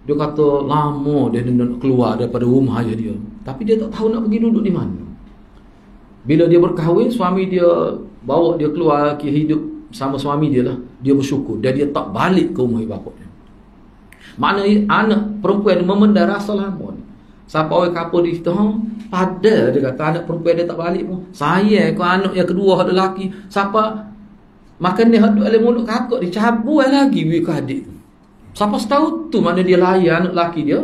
Speaker 1: dia kata lama dia nak keluar daripada rumah ayah dia, tapi dia tak tahu nak pergi duduk di mana. Bila dia berkahwin, suami dia bawa dia keluar hidup sama suami dia lah, dia bersyukur dan dia tak balik ke rumah ibu bapa dia. Maknanya anak perempuan memendar rasa lama ni. Siapa orang kapal di situ, pada dia kata anak perempuan dia tak balik pun. Saya kau anak yang kedua ada lelaki. Siapa makan dia hadut oleh mulut kakak dicabut lagi bui ke adik. Siapa tahu tu mana dia layan anak lelaki dia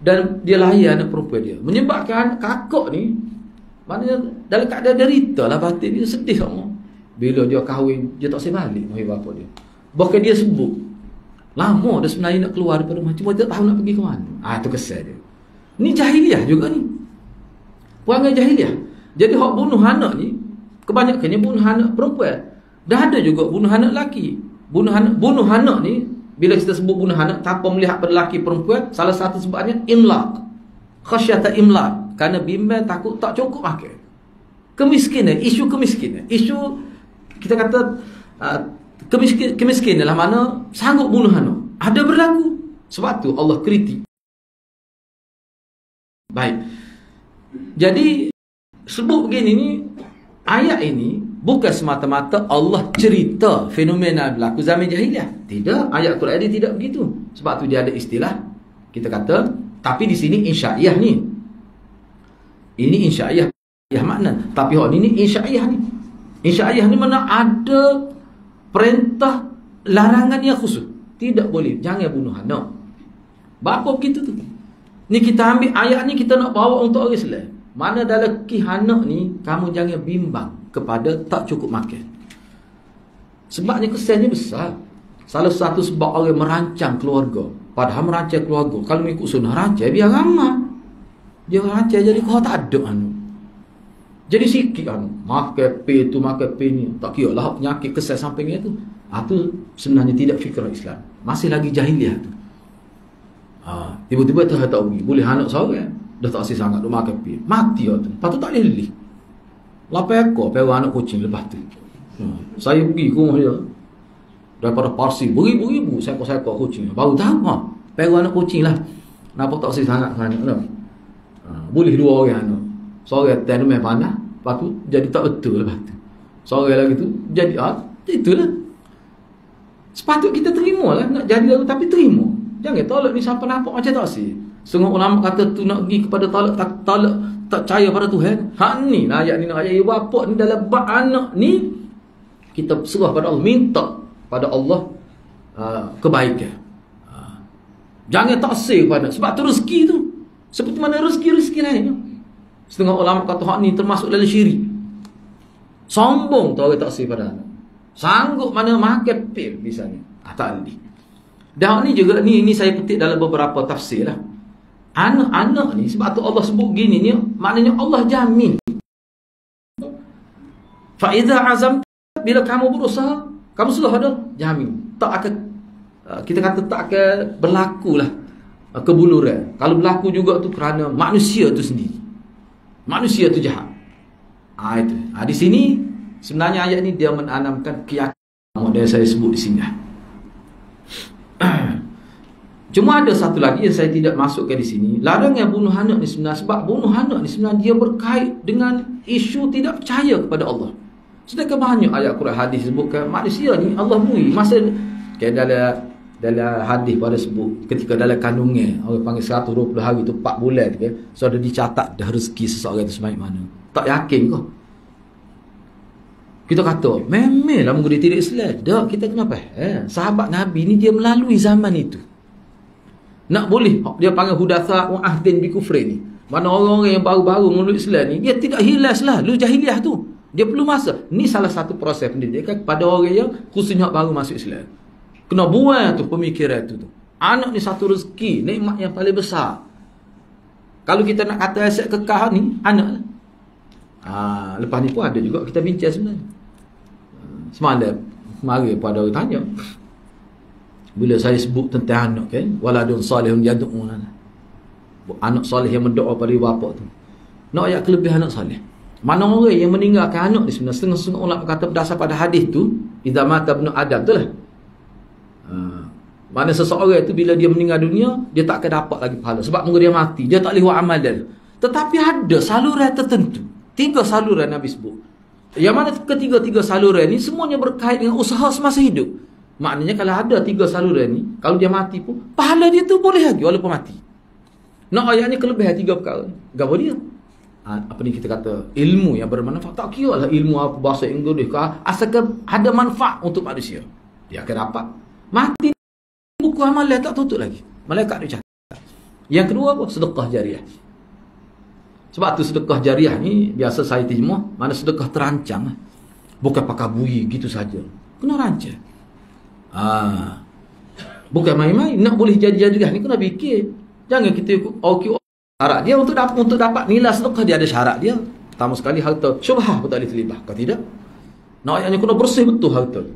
Speaker 1: dan dia layan anak perempuan dia. Menyebabkan kakak ni maknanya dalam keadaan derita lah batin dia, sedih sama. Bila dia kahwin, dia tak boleh balik dengan ibu bapa dia. Bahkan dia sebut lama dia sebenarnya nak keluar daripada rumah, cuma dia tak tahu nak pergi ke mana. Itu kesal dia. Ni jahiliah juga ni, perangai jahiliah. Jadi hak bunuh anak ni kebanyakannya bunuh anak perempuan. Dah ada juga bunuh anak lelaki. Bunuh anak ni, bila kita sebut bunuh anak tanpa melihat pada lelaki perempuan, salah satu sebabnya imlaq, khasyata imlaq, kerana bimbang takut tak cukup makan. Kemiskinan, isu kemiskinan, isu kita kata kemiskinan lah, mana sanggup bunuh anak ada berlaku. Sebab tu Allah kritik. Baik, jadi sebut begini ni, ayat ini bukan semata-mata Allah cerita fenomena berlaku zaman jahiliah. Tidak, ayat Quran ini tidak begitu. Sebab tu dia ada istilah kita kata, tapi di sini insya'iyah ni, ini insya'iyah makna, tapi hak ni insya'iyah ni. Insya'iyah ni mana ada perintah larangan yang khusus. Tidak boleh, jangan bunuh anak. Bapa begitu tu. Ni kita ambil ayat ni, kita nak bawa untuk orang Islam. Mana dalam kisah anak ni, kamu jangan bimbang kepada tak cukup makan. Sebabnya kesannya besar. Salah satu sebab orang merancang keluarga. Padahal merancang keluarga, kalau ikut sunnah rancang, biar ramah. Dia rancang jadi kau tak ada anu. Jadi sikit anu. Makan pay tu, makan pay ni. Tak kira lah penyakit kesan sampingnya tu. Itu sebenarnya tidak fikrah Islam. Masih lagi jahiliah tu. Tiba-tiba tu tak pergi. Boleh anak seorang dah tak asyik sangat, dah makan pay. Mati lah tu. Lepas tu tak boleh lelih. Lapai ekor perah anak kucing lepas tu. Saya pergi ke rumah dia. Daripada parsi beribu-ribu seekor-seekor kucing. Baru tahu perah anak kucing lah. Kenapa tak asyik sangat-sangat lah. Boleh dua orang anak. Seorang tan main panah. Lepas tu jadi tak betul lepas tu. Seorang lagi tu jadi itulah. Sepatut kita terima lah. Nak jadi lalu tapi terima. Jangan tolak ni siapa nampak macam tak sih. Setengah ulama kata tu nak pergi kepada tolak tak percaya pada Tuhan. Ni ayat ni nak ayat ibu bapa ni dalam bab anak ni kita serah pada Allah, minta pada Allah kebaikan. Jangan taksir pada sebab tu rezeki tu. Seperti mana rezeki lain. Setengah ulama kata hak ni termasuk dalam syirik. Sombong tu orang taksir pada anak. Sanggup mana makan pil misalnya. Tak boleh. Dan ni juga ni saya petik dalam beberapa tafsir lah. Anak-anak ni sebab tu Allah sebut gini ni, maknanya Allah jamin. Fa iza azam, bila kamu berusaha, kamu sudah ada jamin. Tak akan kita kata tak akan berlakulah kebuluran. Kalau berlaku juga tu kerana manusia tu sendiri. Manusia tu jahat. Itu. Di sini sebenarnya ayat ni dia menanamkan keyakinan yang saya sebut di sini. Cuma ada satu lagi yang saya tidak masukkan di sini. Larangan bunuh anak ni sebenarnya sebab bunuh anak ni sebenarnya dia berkait dengan isu tidak percaya kepada Allah. Sedangkan banyak ayat Quran hadis sebutkan manusia ni Allah beri masa dalam hadis pada sebut ketika dalam kandungan orang panggil 120 hari tu 4 bulan tu kan. So ada dicatat dah rezeki seseorang tu semaik mana. Tak yakin kau. Kita kata memanglah mungkin dia tidak Islam. Tak, kita kenapa? Sahabat Nabi ni dia melalui zaman itu. Nak boleh dia panggil hudatha wa ahdin bi kufri ni. Mana orang-orang yang baru-baru memeluk Islam ni dia tidak hilas lah lu jahiliah tu. Dia perlu masa. Ni salah satu proses pendidikan kepada orang yang khususnya baru masuk Islam. Kena buang tu pemikiran tu. Anak ni satu rezeki, nikmat yang paling besar. Kalau kita nak kata aset kekal ni anak lah. Lepas ni pun ada juga kita bincang sebenarnya. Semalam mari pada orang tanya. Bila saya sebut tentang anak kan, waladun salihun yad'u lana. Anak soleh yang mendoa pada ibu bapa tu. Nak ayat kelebihan anak soleh. Mana orang yang meninggalkan anak ni sebenarnya setengah-setengah ulama kata berdasar pada hadis tu, idza mata ibnu adam tu lah. Mana seseorang itu bila dia meninggal dunia, dia tak akan dapat lagi pahala sebab mungkin dia mati, dia tak boleh buat amal dia. Tetapi ada saluran tertentu. 3 saluran Nabi sebut. Yang mana ketiga-tiga saluran ni semuanya berkait dengan usaha semasa hidup. Maknanya kalau ada 3 saluran ni, kalau dia mati pun pahala dia tu boleh lagi walaupun mati. Nak ayatnya kelebihan 3 perkara. Gapo dia? Apa ni kita kata ilmu yang bermanfaat. Tak kira lah ilmu apa bahasa Inggeris ke, asalkan ada manfaat untuk manusia, dia akan dapat. Mati buku amalan tak tutup lagi. Malaikat dia catat. Yang kedua apa? Sedekah jariah. Sebab tu sedekah jariah ni biasa saya terjemah mana sedekah terancang. Bukan pakai bui gitu saja. Kena rancang. Bukan main-main. Nak boleh jadi jariah ni kena fikir. Jangan kita okey syarat dia untuk dapat nilai sedekah dia ada syarat dia. Pertama sekali harta syubhah pun tak boleh terlibat. Kalau tidak, nak ayatnya kena bersih betul harta.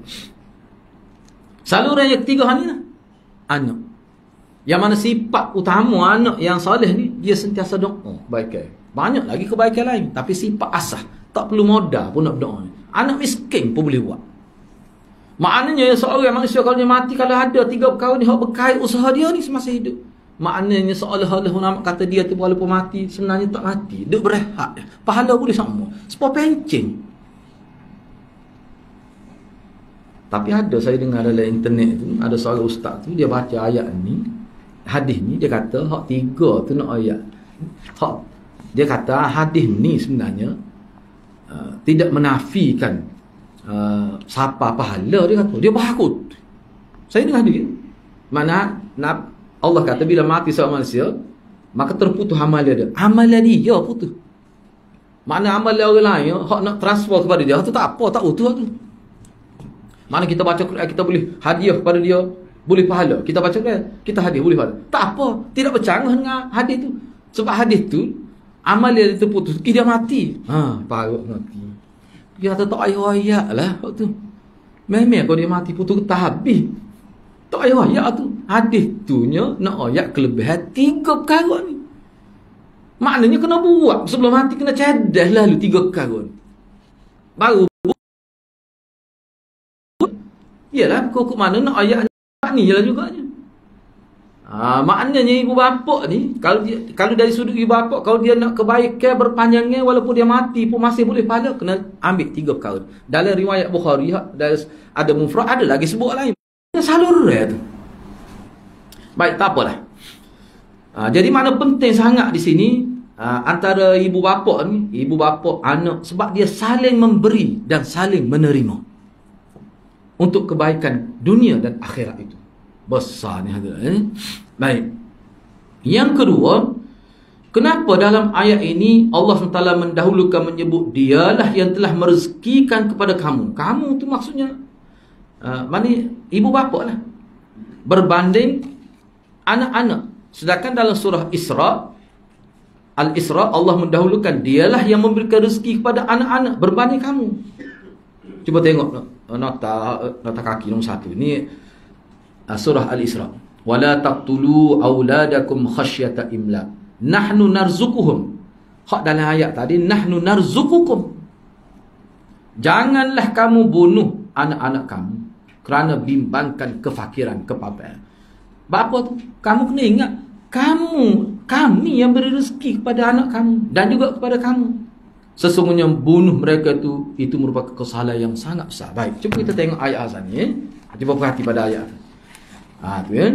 Speaker 1: Saluran yang ketiga ni lah. Anak. Yang mana sifat utama anak yang soleh ni, dia sentiasa doa kebaikan. Banyak lagi kebaikan lain, tapi sifat asah. Tak perlu modal pun nak doa. Anak miskin pun boleh buat. Maknanya seorang manusia kalau dia mati, kalau ada 3 perkara ni hak berkait usaha dia ni semasa hidup. Maknanya seolah-olah nama kata dia tu walaupun mati, sebenarnya tak mati. Duk berehat. Pahala boleh sama. Sepuluh pencing. Tapi ada saya dengar dalam internet tu, ada seorang ustaz tu, dia baca ayat ni, hadis ni, dia kata hak 3 tu nak ayat. Dia kata hadis ni sebenarnya tidak menafikan siapa pahala dia kata. Dia berhakut. Saya dengar dia. Mana Allah kata bila mati seorang manusia, maka terputus amalan dia. Amalan dia putus. Mana amalan orang lain hak nak transfer kepada dia tu tak apa, tak utuh tu. Mana kita baca Quran kita boleh hadiah kepada dia, boleh pahala. Kita baca Quran, kita hadiah boleh pahala. Tak apa, tidak bercanggah dengan hadis tu. Sebab hadis tu amalan dia terputus, dia mati. Parut mati. Dia kata tak payah ayat lah waktu tu. Memang kalau dia mati putus tak habis. Tak payah ayat tu. Hadis tu nya nak ayat kelebihan 3 perkara ni. Maknanya kena buat sebelum mati, kena cadas lalu 3 perkara ni. Baru yalah kok mana nak ayat ni jelah juganya. Maknanya ibu bapa ni kalau dari sudut ibu bapa, kalau dia nak kebaikan berpanjangnya walaupun dia mati pun masih boleh pahala, kena ambil 3 perkara. Dalam riwayat Bukhari ada mufrad, ada lagi sebut lain. Salur tu. Baik, tak apalah. Jadi mana penting sangat di sini antara ibu bapa ni, ibu bapa anak, sebab dia saling memberi dan saling menerima untuk kebaikan dunia dan akhirat itu. Besar ni hadirin. Baik. Yang kedua, kenapa dalam ayat ini Allah SWT mendahulukan menyebut dialah yang telah merezekikan kepada kamu. Kamu tu maksudnya mana ibu bapa lah, berbanding anak-anak. Sedangkan dalam surah Al-Isra Allah mendahulukan dialah yang memberikan rezeki kepada anak-anak berbanding kamu. Cuba tengok nota kaki nombor 1. Ini surah Al-Isra. Wala taqtulu auladakum khasyata imlaq. Nahnu narzuquhum. Hak dalam ayat tadi nahnu narzuqukum. Janganlah kamu bunuh anak-anak kamu kerana bimbangkan kefakiran, kepabean. Bapa tu, kamu kena ingat, kami yang beri rezeki kepada anak kamu dan juga kepada kamu. Sesungguhnya bunuh mereka itu merupakan kesalahan yang sangat besar. Baik, cuba kita tengok ayat asal ni. Cuba perhati pada ayat. Tu kan.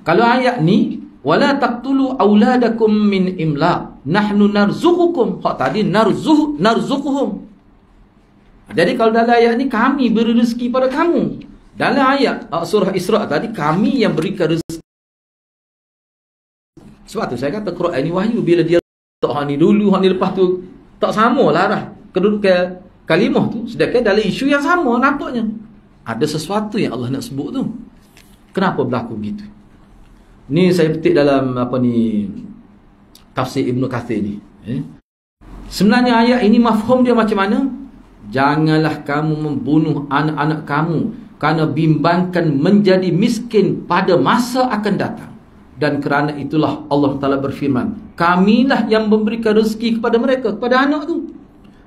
Speaker 1: Kalau ayat ni wala taqtulu auladakum min imlaq nahnu narzuqukum. Hak tadi narzuquhum. Jadi kalau dalam ayat ni kami beri rezeki pada kamu. Dalam ayat surah Isra tadi kami yang berikan rezeki. Sebab tu saya kata Quran ni wahyu, bila dia tak hak ni dulu, hak ni lepas tu tak samalah arah kedudukan kalimah tu. Sedangkan dalam isu yang sama nampaknya ada sesuatu yang Allah nak sebut tu. Kenapa berlaku begitu? Ni saya petik dalam tafsir Ibn Kathir ni. Sebenarnya ayat ini mafhum dia macam mana? Janganlah kamu membunuh anak-anak kamu kerana bimbangkan menjadi miskin pada masa akan datang. Dan kerana itulah Allah Ta'ala berfirman, kamilah yang memberikan rezeki kepada mereka, kepada anak tu,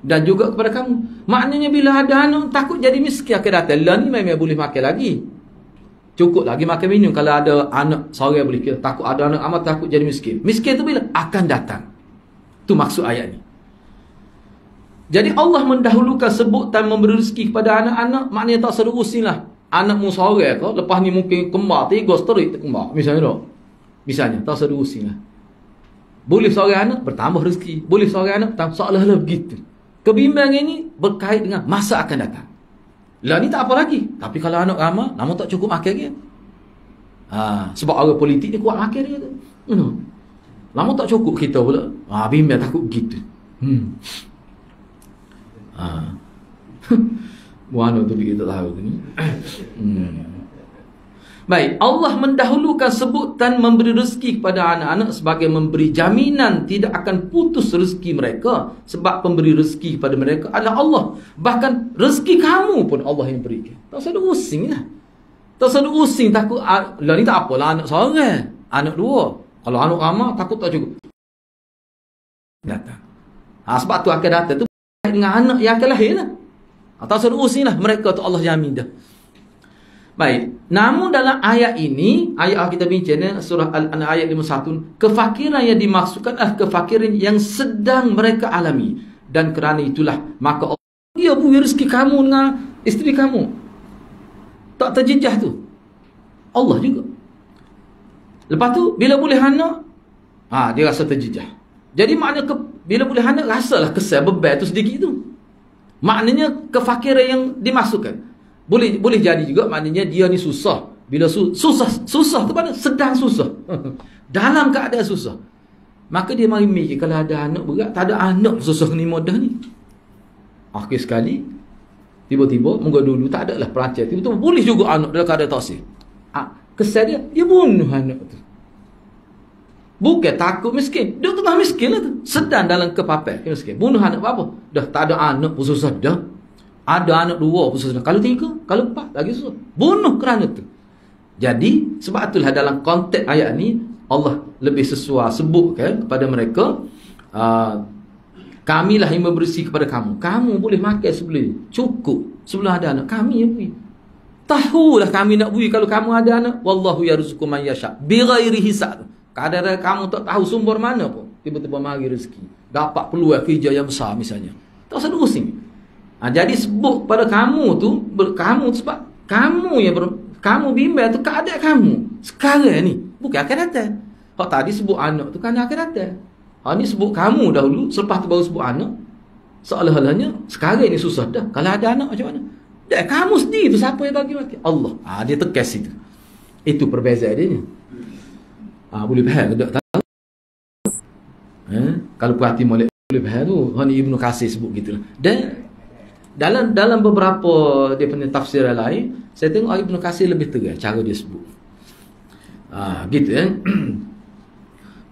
Speaker 1: dan juga kepada kamu. Maknanya bila ada anak takut jadi miskin akan datang. Lah ni memang boleh makan lagi, cukup lagi makan minum. Kalau ada anak seorang boleh kira, takut ada anak amat takut jadi miskin. Miskin tu bila akan datang. Tu maksud ayat ni. Jadi Allah mendahulukan sebutan memberi rezeki kepada anak-anak, maknanya tak serusin lah. Anakmu seorang ke, lepas ni mungkin kembar 3 seteri kembar misalnya tak. Misalnya, tak serusin lah. Boleh seorang anak, bertambah rezeki. Boleh seorang anak, seolah-olah begitu. Kebimbangan ini berkait dengan masa akan datang. Lah ni tak apa lagi. Tapi kalau anak ramah, namun tak cukup makan dia. Sebab orang politik dia kuat makan dia tu. Namun tak cukup kita pula. Bimbang takut begitu. Mana tu kita tahu tu ni. Baik, Allah mendahulukan sebutan memberi rezeki kepada anak-anak sebagai memberi jaminan tidak akan putus rezeki mereka. Sebab pemberi rezeki kepada mereka adalah Allah. Bahkan rezeki kamu pun Allah yang berikan. Tak usah using lah. Tak usah using takut. Lah ni tak apalah anak seorang, anak 2. Kalau anak ramah takut tak cukup datang. Sebab tu akan datang tu dengan anak yang akan lahir lah. Tak usah using lah. Mereka tu Allah jamin dah. Baik, namun dalam ayat ini, ayat kita bincang surah Al-An'am ayat 51, kefakiran yang dimaksudkan adalah kefakiran yang sedang mereka alami. Dan kerana itulah, maka Allah dia beri rezeki kamu dengan isteri kamu. Tak terjejah tu. Allah juga. Lepas tu, bila boleh anak, dia rasa terjejah. Jadi maknanya bila boleh anak, rasalah kesal beban tu sedikit tu. Maknanya kefakiran yang dimasukkan. Boleh jadi juga maknanya dia ni susah. Bila susah tu mana? Sedang susah. Dalam keadaan susah. Maka dia mari mikir, kalau ada anak berat, tak ada anak susah ni mudah ni. Akhir sekali, tiba-tiba, moga dulu tak ada lah perancangan. Tiba-tiba boleh juga anak dalam keadaan toksik. Kesal dia bunuh anak tu. Bukan takut miskin. Dia tengah miskin lah tu. Sedang dalam kepapel. Miskin. Bunuh anak apa? Dah tak ada anak pun susah dah. Ada anak 2 pun susah. Kalau 3, kalau 4 lagi susah. Bunuh kerana tu. Jadi, sebab itulah dalam konteks ayat ni, Allah lebih sesuai sebutkan kepada mereka, kamilah yang membersi kepada kamu. Kamu boleh makan sebelum cukup. Sebelum ada anak, kami yang beri. Tahulah kami nak beri kalau kamu ada anak. Wallahu yarzuqu man yasha' bighairi hisab. Kadang-kadang kamu tak tahu sumber mana pun, tiba-tiba mari rezeki. Dapat peluang kerja yang besar misalnya. Tak usah pusing. Jadi sebut pada kamu tu sebab kamu yang kamu bimbang tu keadaan kamu sekarang ni, bukan akan datang. Hak tadi sebut anak tu kan akan datang. Hak ni sebut kamu dahulu, selepas tu baru sebut anak. Seolah-olahnya sekarang ni susah dah. Kalau ada anak macam mana? Dah kamu sendiri tu siapa yang bagi makan? Allah. Dia tegas situ. Itu perbezaan dia. Boleh faham tak tahu? Kalau perhati molek boleh faham tu. Hak ni Ibnu Katsir sebut gitulah. Dan dalam beberapa dia punya tafsir lain, saya tengok Ibnu Katsir lebih tegas cara dia sebut. Gitu ya.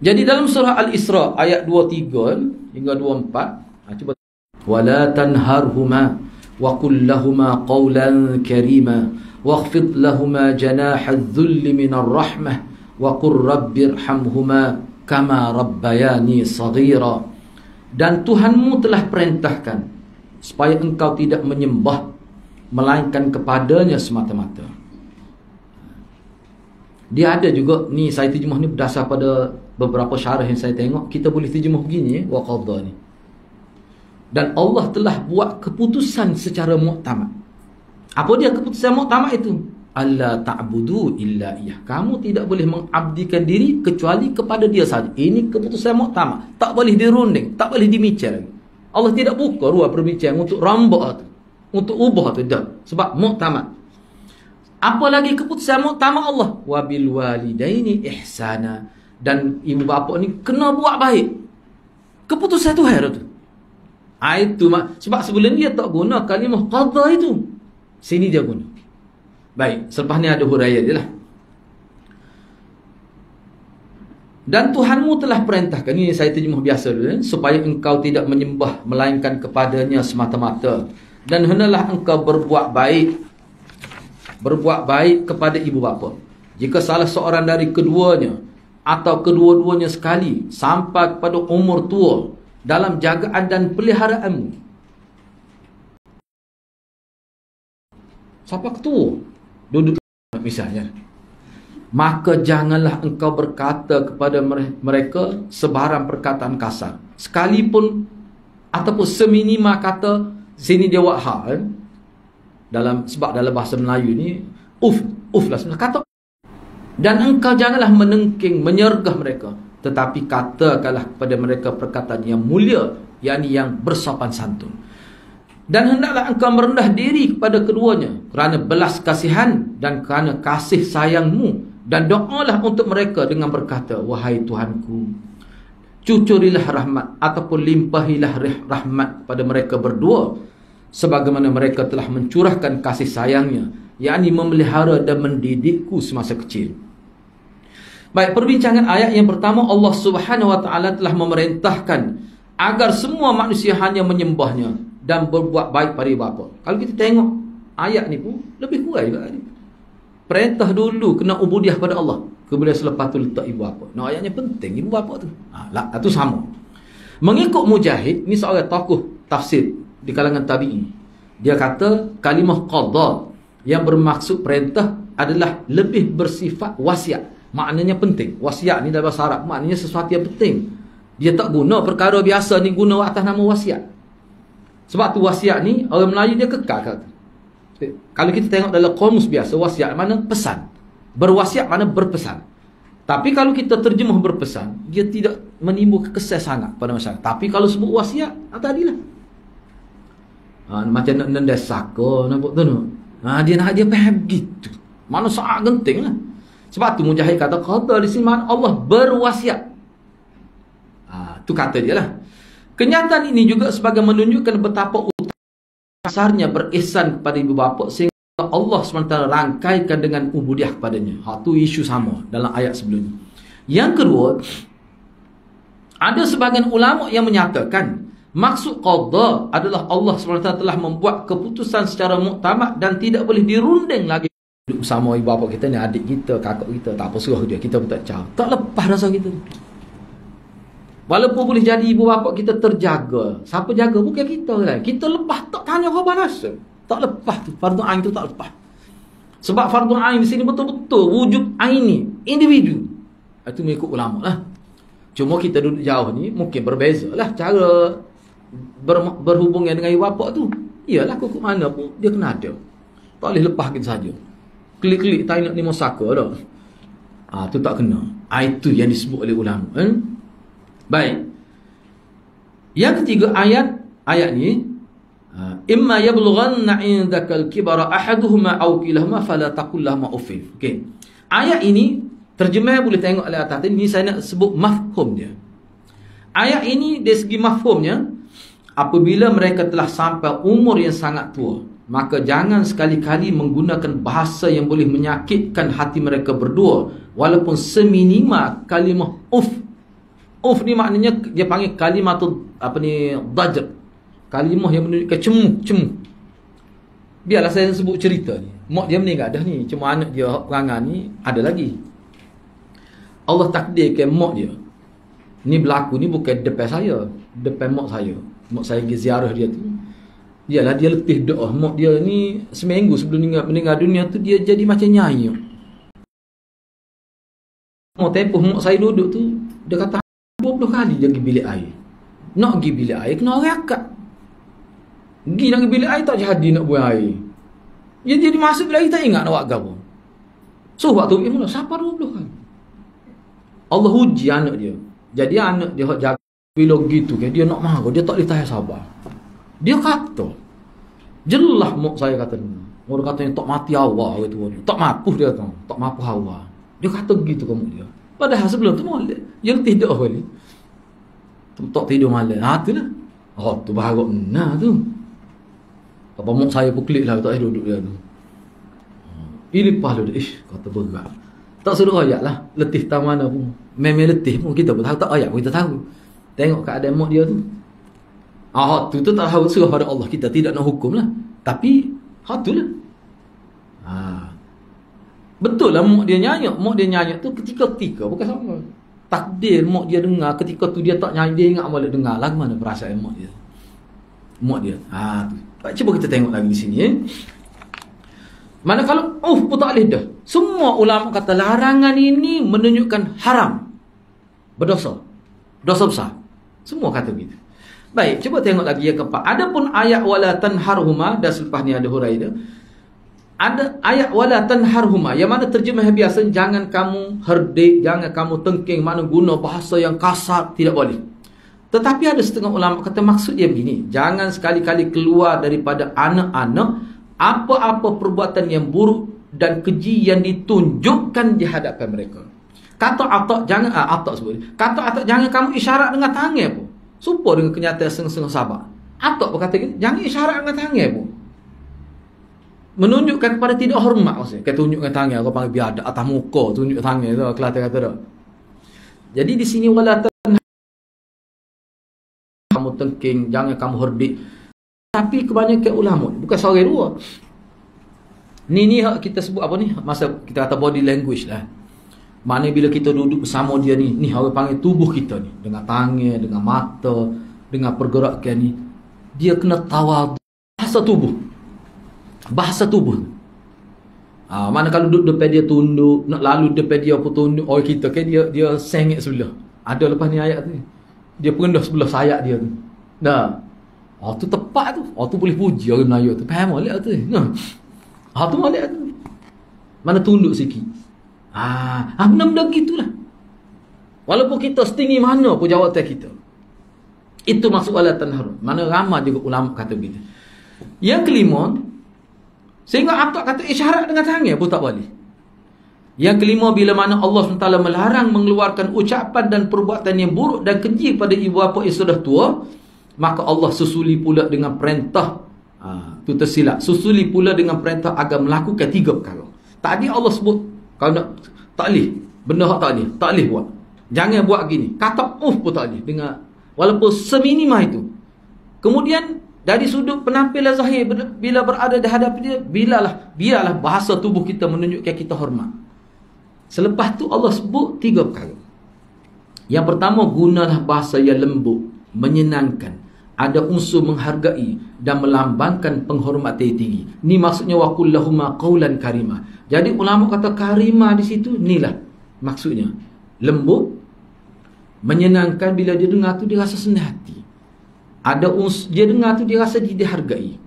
Speaker 1: Jadi dalam surah Al-Isra ayat 23 hingga 24, cuba wala tanharhuma wa qul lahumā qawlan karīmā wakhfid lahumā janāha adh-dhulli minar rahmah wa qur rabbirhamhumā kamā rabbayānī shaghīrā. Dan Tuhanmu telah perintahkan supaya engkau tidak menyembah melainkan kepadanya semata-mata. Dia ada juga ni, saya terjemah ni berdasar pada beberapa syarah yang saya tengok. Kita boleh terjemah begini wa qadha ni. Dan Allah telah buat keputusan secara muktamad. Apa dia keputusan muktamad itu? Alla ta'budu illa iyyah. Kamu tidak boleh mengabdikan diri kecuali kepada dia saja. Ini keputusan muktamad. Tak boleh dirunding, tak boleh dimicir lagi. Allah tidak buka ruang perbicaraan untuk rambak tu, untuk ubah tu dah. Sebab muktamad. Apa lagi keputusan muktamad Allah? Wabil walidaini ihsana. Dan ibu bapa ni kena buat baik. Keputusan Tuhan tu. Itu sebab sebelum dia tak guna kalimah qadha itu. Sini dia guna. Baik, selepas ni ada huraian dia lah. Dan Tuhanmu telah perintahkan, ini saya terjemah biasa dulu, supaya engkau tidak menyembah melainkan kepadanya semata-mata. Dan hendaklah engkau berbuat baik kepada ibu bapa. Jika salah seorang dari keduanya atau kedua-duanya sekali sampai kepada umur tua dalam jagaan dan peliharaanmu. Siapa ketua? Duduk misalnya. Maka janganlah engkau berkata kepada mereka sebarang perkataan kasar. Sekalipun ataupun seminima kata, sini dia buat hal sebab dalam bahasa Melayu ni uf lah sebenarnya kata. Dan engkau janganlah menengking, menyergah mereka, tetapi katakanlah kepada mereka perkataan yang mulia, yakni yang bersopan santun. Dan hendaklah engkau merendah diri kepada keduanya kerana belas kasihan dan kerana kasih sayangmu, dan doalah untuk mereka dengan berkata, wahai Tuhanku, cucurilah rahmat ataupun limpahilah rahmat pada mereka berdua sebagaimana mereka telah mencurahkan kasih sayangnya, yakni memelihara dan mendidikku semasa kecil. Baik, perbincangan ayat yang pertama, Allah Subhanahu wa taala telah memerintahkan agar semua manusia hanya menyembahnya dan berbuat baik pada ibu bapa. Kalau kita tengok ayat ni pun lebih kurang juga ni. Perintah dulu kena ubudiah pada Allah, kemudian selepas tu letak ibu bapa. Nah, ayatnya penting ibu bapa tu. Itu sama. Mengikut Mujahid, ni seorang tokoh tafsir di kalangan tabi'in. Dia kata kalimah qadha yang bermaksud perintah adalah lebih bersifat wasiat. Maknanya penting. Wasiat ni dalam bahasa Arab maknanya sesuatu yang penting. Dia tak guna perkara biasa ni, guna atas nama wasiat. Sebab tu wasiat ni orang Melayu dia kekal kata. Kalau kita tengok dalam kamus biasa, wasiat mana pesan. Berwasiat mana berpesan. Tapi kalau kita terjemah berpesan, dia tidak menimbulkan kesan sangat pada masyarakat. Tapi kalau sebut wasiat, tadilah. Macam nak nendas saka, nampak tu no. Dia nak dia faham gitu. Mana sangat genting lah. Sebab tu Mujahid kata qada di sini mana Allah berwasiat. Tu kata dia lah. Kenyataan ini juga sebagai menunjukkan betapa besarnya berihsan kepada ibu bapa sehingga Allah SWT rangkaikan dengan ubudiah kepadanya. Tu isu sama dalam ayat sebelumnya. Yang kedua, ada sebagian ulama yang menyatakan maksud qada adalah Allah SWT telah membuat keputusan secara muktamad dan tidak boleh dirunding lagi. Duduk bersama ibu bapa kita ni, adik kita, kakak kita, tak apa suruh dia, kita pun tak caw. Tak lepas rasa kita. Walaupun boleh jadi ibu bapa kita terjaga, siapa jaga? Bukan kita lah. Kita lepas tak tanya khabar rasa. Tak lepas tu, fardu ain tu tak lepas. Sebab fardu ain di sini betul-betul wujud aini, individu. Itu mengikut ulama lah. Cuma kita duduk jauh ni mungkin berbeza lah cara berhubungan dengan ibu bapa tu. Iyalah kukuk mana pun dia kena ada. Tak boleh lepas gitu saja. Klik-klik tak nak ni musaka dah. Tu tak kena. Itu yang disebut oleh ulama. Baik. Yang ketiga ayat ni imma yablughanna 'indakal kibara ahaduhuma aw kilahuma fala taqul lahum uffin. Okey. Ayat ini terjemah boleh tengok oleh atas ni saya nak sebut mafhum dia. Ayat ini dari segi mafhumnya, apabila mereka telah sampai umur yang sangat tua, maka jangan sekali-kali menggunakan bahasa yang boleh menyakitkan hati mereka berdua, walaupun seminima kalimah uff. Uff ni maknanya dia panggil kalimatul dajr. Kalimah yang menunjukkan cemu. Biarlah saya sebut cerita ni. Mak dia meninggal dah ni, cuma anak dia perangai ni ada lagi. Allah takdirkan mak dia ni berlaku ni bukan depan saya, depan mak saya. Mak saya pergi ziarah dia tu, ialah dia letih doa. Mak dia ni seminggu sebelum meninggal dunia tu dia jadi macam nyanyi. Mau tempoh mak saya duduk tu, dia kata 20 kali dia pergi bilik air. Nak pergi bilik air kena orang akak. Pergi nak pergi bilik air tak jadi nak buang air. Dia masuk bilik air tak ingat nak buat apa. So waktu pergi mula siapa 20 kali. Allah uji anak dia. Jadi anak dia jaga bila gitu kan dia nak marah, dia tak boleh tahan sabar. Dia kata jelah mak saya kata ni. Orang katanya tak mati awak gitu. Tak mampu dia tu. Tak mampu awak. Dia kata gitu kamu dia. Padahal sebelum tu molek. Dia tidur kali. Tak tidur malam. Tu lah. Tu bahagian nah tu. Apa mak saya pun klik lah tak duduk dia tu. Ini pahala dia. Kata berat. Tak suruh ayat lah. Letih tak mana pun. Memang letih pun kita pun tahu. Tak ayat pun kita tahu. Tengok keadaan mak dia tu. Tu tak tahu suruh pada Allah. Kita tidak nak hukum lah. Tapi tu lah. Betul lah mak dia nyanyi. Mak dia nyanyi tu ketika-ketika. Bukan sama. Takdir mak dia dengar. Ketika tu dia tak nyanyi. Dia ingat balik dengar. Lagu mana perasaan mak dia. Mak dia. Tu. Cuba kita tengok lagi di sini. Mana kalau pun tak boleh dah. Semua ulama kata larangan ini menunjukkan haram. Berdosa. Dosa besar. Semua kata begitu. Baik, cuba tengok lagi yang keempat. Adapun ayat wala tanharhuma, dan selepas ni ada huraidah. Ada ayat wala tanharhuma yang mana terjemah biasa jangan kamu herdik, jangan kamu tengking, mana guna bahasa yang kasar, tidak boleh. Tetapi ada setengah ulama kata maksud dia begini, jangan sekali-kali keluar daripada anak-anak apa-apa perbuatan yang buruk dan keji yang ditunjukkan di hadapan mereka. Kata atak jangan kata atak jangan kamu isyarat dengan tangan pun. Supaya dengan kenyataan setengah-setengah sabar. Atak pun kata gitu, jangan isyarat dengan tangan pun. Menunjukkan kepada tidak hormat maksudnya. Kata tunjukkan tangan, kau panggil biadab atas muka tunjuk tangan tu, Kelantan kata dah. Jadi di sini wala kamu tengking, jangan kamu herdik. Tapi kebanyakan ulama bukan seorang dua. Ni kita sebut apa ni? Masa kita kata body language lah. Mana bila kita duduk bersama dia ni orang panggil tubuh kita ni, dengan tangan, dengan mata, dengan pergerakan ni, dia kena tawadhu. Bahasa tubuh. Mana kalau duduk depan dia tunduk, nak lalu depan dia pun tunduk, kita kan dia sengit sebelah. Ada lepas ni ayat tu. Dia perendah sebelah sayap dia tu. Dah. Tu tepat tu. Tu boleh puji orang Melayu tu. Faham molek tu. Tu molek tu. Mana tunduk sikit. Benda-benda gitulah. Walaupun kita setinggi mana pun jawatan kita. Itu maksud wala tanharu. Mana ramai juga ulama kata begitu. Yang kelima, sehingga akad kata isyarat dengan tangan pun tak boleh. Yang kelima, bila mana Allah SWT melarang mengeluarkan ucapan dan perbuatan yang buruk dan keji pada ibu bapa yang sudah tua, maka Allah susuli pula dengan perintah, tu tersilap, susuli pula dengan perintah agar melakukan 3 perkara. Tadi Allah sebut kalau nak tak boleh, benda hak tak boleh buat. Jangan buat gini, kata pun tak boleh dengan walaupun seminimah itu. Kemudian dari sudut penampilan zahir, bila berada di hadapan dia, biarlah bahasa tubuh kita menunjukkan kita hormat. Selepas tu Allah sebut 3 perkara. Yang pertama, gunalah bahasa yang lembut, menyenangkan, ada unsur menghargai dan melambangkan penghormatan yang tinggi. Ni maksudnya wa qul lahuma qawlan karima. Jadi ulama kata karima di situ inilah maksudnya. Lembut, menyenangkan, bila dia dengar tu dia rasa senang hati. Ada unsur dia dengar tu dia rasa dihargai.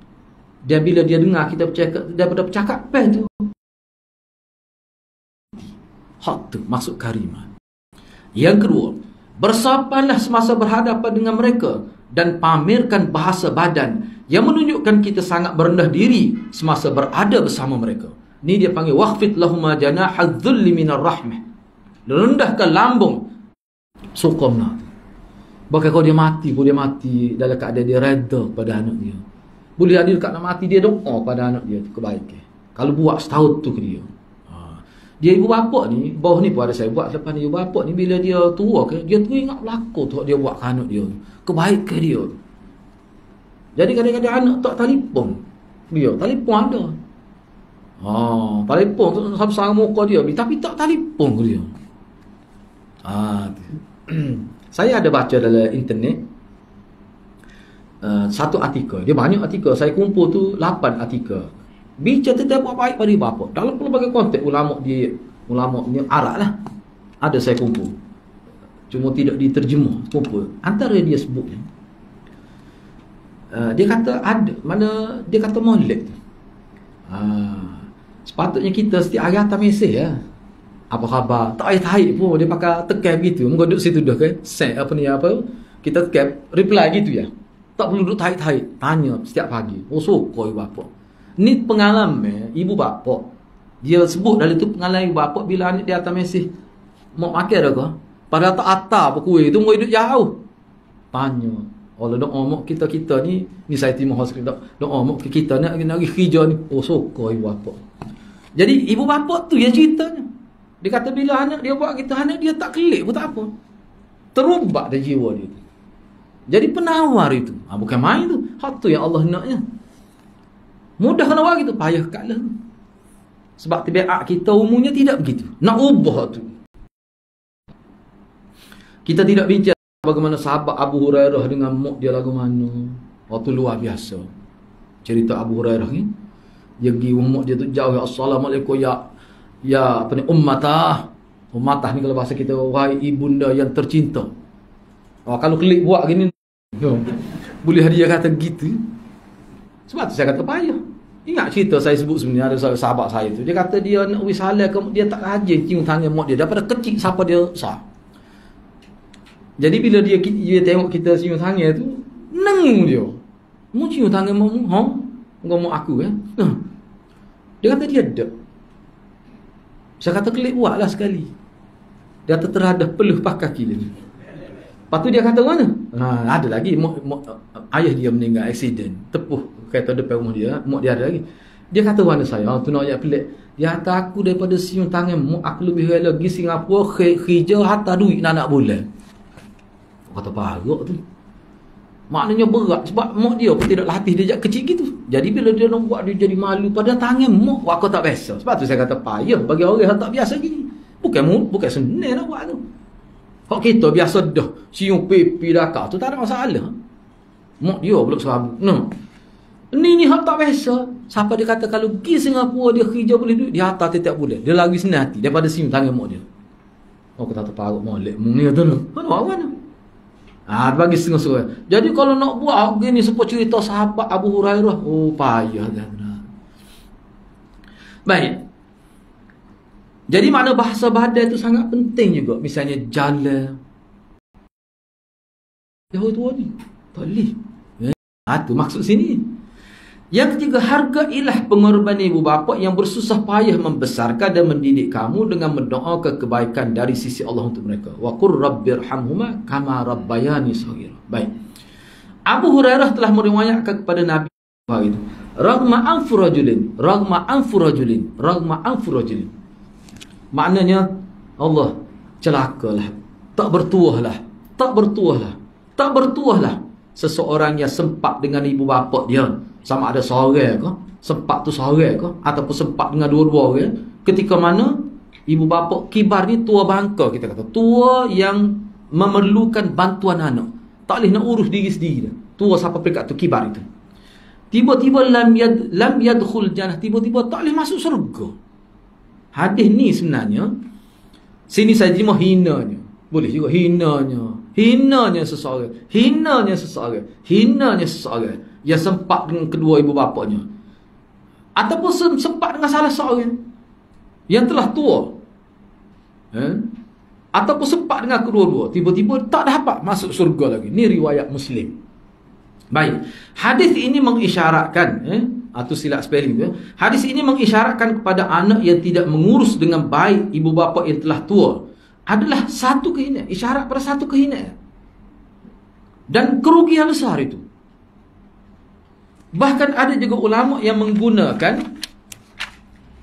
Speaker 1: Dan bila dia dengar kita bercakap daripada percakapan tu, hak tu maksud karimah. Yang kedua, bersabarlah semasa berhadapan dengan mereka dan pamerkan bahasa badan yang menunjukkan kita sangat merendah diri semasa berada bersama mereka. Ni dia panggil waqfid lahuma janahadh dhulli minar rahmah. Rendahkan lambung sukamna. Bahkan kalau dia mati pun dia mati dalam keadaan dia reda pada anak dia. Boleh ada dekat nak mati dia doa pada anak dia tu kebaikan. Kalau buat setahun tu ke dia. Dia ibu bapa ni, bawah ni pun ada saya buat lepas ni, ibu bapa ni bila dia tua ke, dia tu ingat berlaku tu dia buat ke anak dia. Kebaikan dia. Jadi kadang-kadang anak tak telefon dia, telefon ada. Telefon tu sama-sama muka dia, tapi tak telefon ke dia. Saya ada baca dalam internet satu artikel. Dia banyak artikel. Saya kumpul tu 8 artikel. Bicara tentang buat baik pada bapa. Dalam pelbagai konteks ulama ni Arab lah. Ada saya kumpul. Cuma tidak diterjemah. Kumpul. Antara dia sebut dia kata ada mana dia kata molek tu. Sepatutnya kita setiap hari hantar mesej ya. Apa khabar? Tak payah tarik pun. Dia pakai tekan gitu. Muka duduk situ dah ke? Set kita tekan reply gitu ya. Tak perlu duduk tarik-tarik. Tanya setiap pagi. Oh suka ibu bapa. Ni pengalaman ibu bapa. Dia sebut dari tu pengalaman ibu bapa bila anak dia hantar mesej. Mau makan dah ke? Padahal tak atar apa kuih tu. Mau duduk jauh. Tanya. Allah doa mak kita ni saya terima hospital. Doa mak kita nak pergi kerja ni. Oh suka ibu bapa. Jadi ibu bapa tu yang ceritanya. Dia kata bila anak dia buat kita, anak dia tak kelik pun tak apa. Terubak dah jiwa dia tu. Jadi penawar itu. Bukan main tu. Hak tu yang Allah naknya. Mudah kena buat gitu. Payah kalah. Sebab tabiat kita umumnya tidak begitu. Nak ubah tu. Kita tidak bincang bagaimana sahabat Abu Hurairah dengan mak dia lagu mana. Waktu luar biasa. Cerita Abu Hurairah ni. Dia pergi mak dia tu jauh. Assalamualaikum ya apa ni ummatah ni kalau bahasa kita, wahai ibunda yang tercinta. Kalau klik buat gini boleh dia kata gitu. Sebab tu saya kata payah. Ingat cerita saya sebut sebenarnya ada sahabat saya tu, dia kata dia nak wisalah dia tak rajin cium tangan mak dia daripada kecil siapa dia sah. Jadi bila dia tengok kita cium tangan tu nengung dia. Mu cium tangan mak mu, mak aku Dia kata dia ada. Saya kata klik buatlah sekali. Dia kata terhadap peluh pakai kaki dia. Lepas tu dia kata mana? Ada lagi. Ayah dia meninggal aksiden. Tepuh kereta depan rumah dia. Mak dia ada lagi. Dia kata mana saya? Tu nak ayat pelik. Dia kata aku daripada siung tangan mak aku lebih rela pergi Singapura kerja hatta duit nak bulan. Kata paruk tu. Maknanya berat sebab mak dia pun tidak latih dia kecil gitu. Jadi bila dia nak buat dia jadi malu pada tangan mak aku tak biasa. Sebab tu saya kata payah bagi orang yang tak biasa gini. Bukan senang nak buat tu. Kalau kita biasa dah cium pipi dah kau tu tak ada masalah. Mak dia pula serabut. Ni hak tak biasa. Siapa dia kata kalau pergi Singapura dia kerja boleh duit dia hantar tiap bulan. Dia lagi senang hati daripada cium tangan mak dia. Aku tak terparuk molek mu ni tu. Mana? Bagi setengah-setengah. Jadi kalau nak buat gini seperti cerita sahabat Abu Hurairah, payah dah. Baik. Jadi makna bahasa badan itu sangat penting juga. Misalnya jalan. Jauh tua ni. Tak boleh. Tu maksud sini. Yang ketiga, hargailah pengorbanan ibu bapa yang bersusah payah membesarkan dan mendidik kamu dengan mendoakan kebaikan dari sisi Allah untuk mereka. Wa qur rabbirhamhuma kama rabbayani shaghira. Baik. Abu Hurairah telah meriwayatkan kepada Nabi itu. Raghma anfu rajulin, raghma anfu rajulin, raghma anfu rajulin. Maknanya Allah celakalah, tak bertuahlah, tak bertuahlah, tak bertuahlah seseorang yang sempat dengan ibu bapa dia. Sama ada seorang ke, sempat tu seorang ke, ataupun sempat dengan dua-dua orang, ketika mana ibu bapa kibar ni tua bangka, kita kata tua yang memerlukan bantuan anak, tak boleh nak urus diri sendiri dah. Tua sampai peringkat tu kibar itu, tiba-tiba lam yadkhul jannah, tiba-tiba tak boleh masuk syurga. Hadis ni sebenarnya sini saya terima hinanya, boleh juga hinanya seseorang, hinanya seseorang yang sempat dengan kedua ibu bapanya, ataupun sempat dengan salah seorang yang telah tua, ataupun sempat dengan kedua-dua, tiba-tiba tak dapat masuk surga lagi. Ini riwayat Muslim. Baik, hadis ini mengisyaratkan, atau silap spelling tu, hadis ini mengisyaratkan kepada anak yang tidak mengurus dengan baik ibu bapa yang telah tua adalah satu kehinaan, isyarat pada satu kehinaan dan kerugian besar itu. Bahkan ada juga ulama yang menggunakan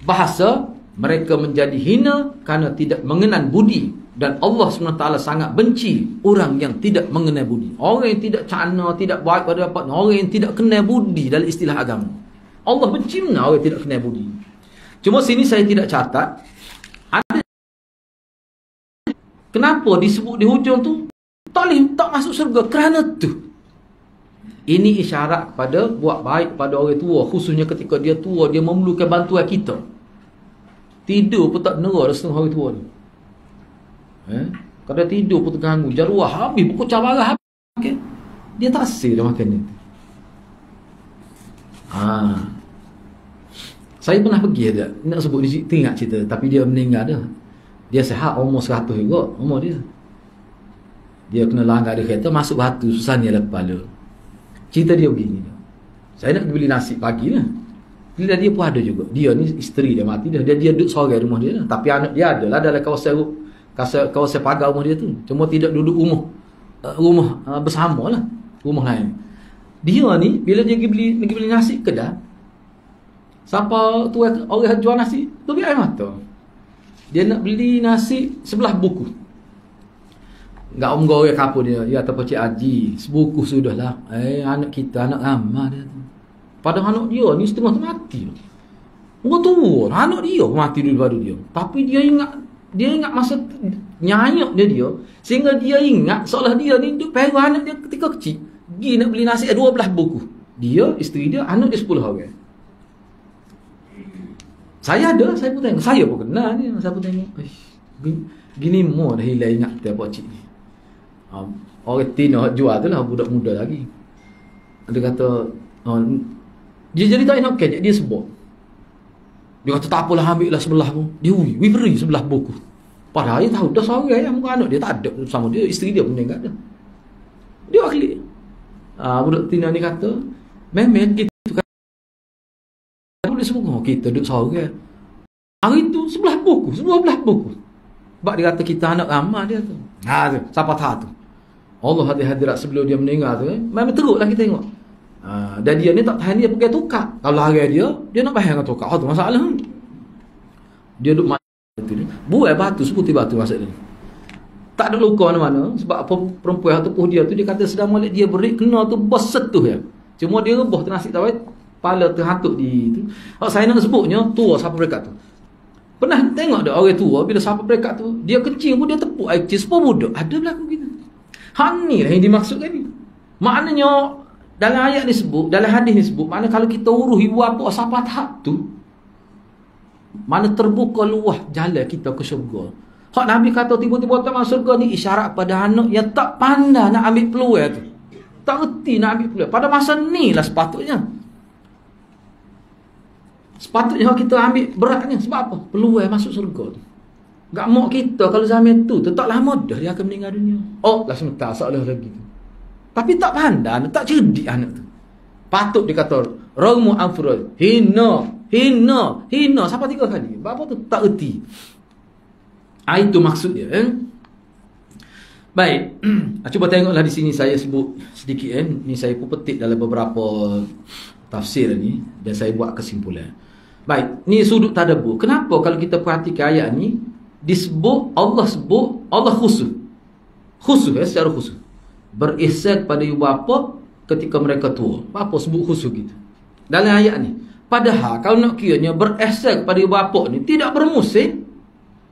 Speaker 1: bahasa mereka menjadi hina kerana tidak mengenal budi, dan Allah SWT sangat benci orang yang tidak mengenal budi, orang yang tidak cana, tidak baik pada apa, orang yang tidak kenal budi dalam istilah agama. Allah benci mana orang yang tidak kenal budi. Cuma sini saya tidak catat ada kenapa disebut di hujung tu tak masuk surga kerana tu. Ini isyarat kepada buat baik pada orang tua, khususnya ketika dia tua, dia memerlukan bantuan kita. Tidur pun tak nera dah setengah orang tua ni. Kalau tidur pun terganggu, jaruah habis, pokok cabaran habis. Okay. Dia tak asyik dah makan ni. Saya pernah pergi ada, nak sebut ni, teringat cerita, tapi dia meninggal dah. Dia sihat, umur 100 juga, umur dia. Dia kena langgar di kereta, masuk batu, susahnya lah kepala. Cerita dia begini. Saya nak beli nasi pagi lah. Bila dia pun ada juga. Dia ni isteri dia mati dah. Dia duduk seorang rumah dia lah. Tapi anak dia ada lah dalam kawasan pagar rumah dia tu. Cuma tidak duduk rumah bersama lah. Rumah lain. Dia ni bila dia pergi beli nasi kedai, siapa tu orang jual nasi, tu biar air mata. Dia nak beli nasi sebelah buku. Enggak orang kapur dia atau Cik Haji, sebuku sudahlah. Anak kita, anak ramah dia tu. Padahal anak dia ni setengah tu mati. Orang tua, anak dia mati dulu baru dia. Tapi dia ingat masa nyanyak dia, sehingga dia ingat seolah dia ni duduk peru anak dia ketika kecil. Pergi nak beli nasi 12 buku. Dia, isteri dia, anak dia 10 orang. Saya pun tengok. Saya pun kenal ni. Saya pun tengok. Gini more dah hilang ingat dia pak cik ni. Orang Tino jual tu lah, budak muda lagi. Dia kata dia jadi tak nak kejap, dia sebut. Dia kata tak apalah, ambil lah sebelah pun. Dia beri sebelah buku. Padahal dia tahu dah seorang yang muka anak dia tak ada sama dia, isteri dia pun meninggal dah. Dia klik. Budak Tino ni kata memang gitu kan. Boleh semua kita duduk seorang. Hari tu sebelah buku. Sebab dia kata kita anak ramah dia tu. Tu, siapa tahu tu. Allah hadirat sebelum dia meninggal tu, memang teruklah kita tengok. Dan dia ni tak tahan, dia pergi tukar. Kalau hari dia nak bayar dengan tukar. Tu masalah. Dia duduk tu ni. Buat batu, sebuti batu maksud dia. Tak ada luka mana-mana. Sebab perempuan tu dia tu, dia kata sedang malik dia beri, kena tu bos setuh ya. Cuma dia rebah tu nasi tawai, kepala terhantuk di tu. Saya nak sebutnya, tua siapa mereka tu. Pernah tengok tak orang tua bila sampai perekat tu, dia kencing pun dia tepuk air kecil, sepuluh budak. Ada berlaku gitu. Ni lah yang dimaksudkan ni. Maknanya dalam ayat ni sebut, dalam hadis ni sebut, maknanya kalau kita urus ibu bapa siapa tahap tu, mana terbuka luah jalan kita ke syurga. Hak Nabi kata tiba-tiba tak masuk syurga ni isyarat pada anak yang tak pandai nak ambil peluang tu. Tak reti nak ambil peluang. Pada masa ni lah sepatutnya kita ambil beratnya. Sebab apa? Peluang masuk surga tu. Gak mau kita kalau zaman tu tak lama dah dia akan meninggal dunia. Lah sebentar soalah lagi tu. Tapi tak pandai, tak cerdik anak tu. Patut dikata ramu anfurul. Hina. Siapa 3 kali? Apa tu? Tak erti. Itu maksud dia. Baik. Cuba tengoklah di sini saya sebut sedikit. Ni saya pun petik dalam beberapa tafsir ni. Dan saya buat kesimpulan. Baik. Ni sudut tadabbur. Kenapa kalau kita perhatikan ayat ni, sebut Allah khusus. Secara khusus. Berihsan pada ibu bapa ketika mereka tua. Apa sebut khusus gitu? Dalam ayat ni. Padahal kalau nak kiranya berihsan kepada ibu bapa ni tidak bermusim,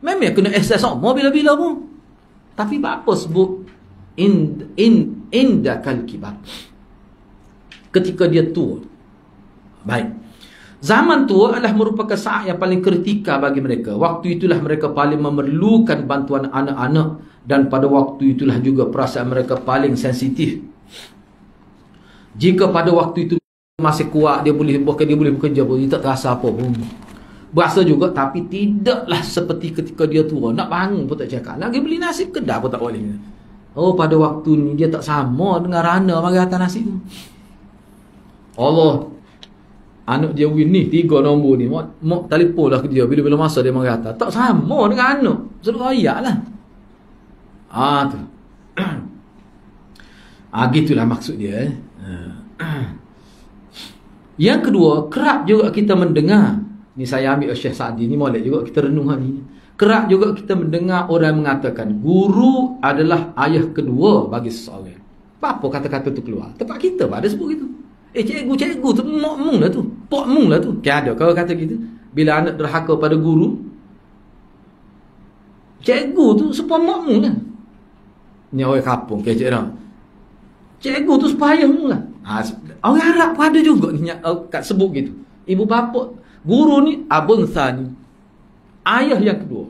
Speaker 1: memang kena ihsan sama bila-bila pun. Tapi apa sebut indakal kibar, ketika dia tua. Baik. Zaman tua adalah merupakan saat yang paling kritikal bagi mereka. Waktu itulah mereka paling memerlukan bantuan anak-anak, dan pada waktu itulah juga perasaan mereka paling sensitif. Jika pada waktu itu masih kuat, dia boleh bekerja pun, dia tak terasa apa pun. Berasa juga, tapi tidaklah seperti ketika dia tua. Nak bangun pun tak cakap. Nak pergi beli nasi kedai pun tak boleh. Oh, pada waktu ni dia tak sama dengan Rana mari hantar nasi tu. Allah, anak dia win ni 3 nombor ni. Mak telefon lah ke dia bila-bila masa dia mari hantar. Tak sama dengan anak. Suruh ayak lah. Tu. Gitulah maksud dia. Yang kedua, kerap juga kita mendengar, ni saya ambil Syekh Sa'di ni, molek juga kita renung hari ni. Kerap juga kita mendengar orang mengatakan guru adalah ayah kedua bagi seseorang. Apa kata-kata tu keluar? Tempat kita ada sebut gitu. Cikgu tu mak mung lah tu, pok mung lah tu. Ada kau kata gitu. Bila anak derhaka pada guru, cikgu tu supaya mak mung lah. Ni orang kampung kecek dah. Cikgu tu supaya mung lah. Orang Arab pun ada juga ni kat sebut gitu. Ibu bapa, guru ni abang thani. Ayah yang kedua.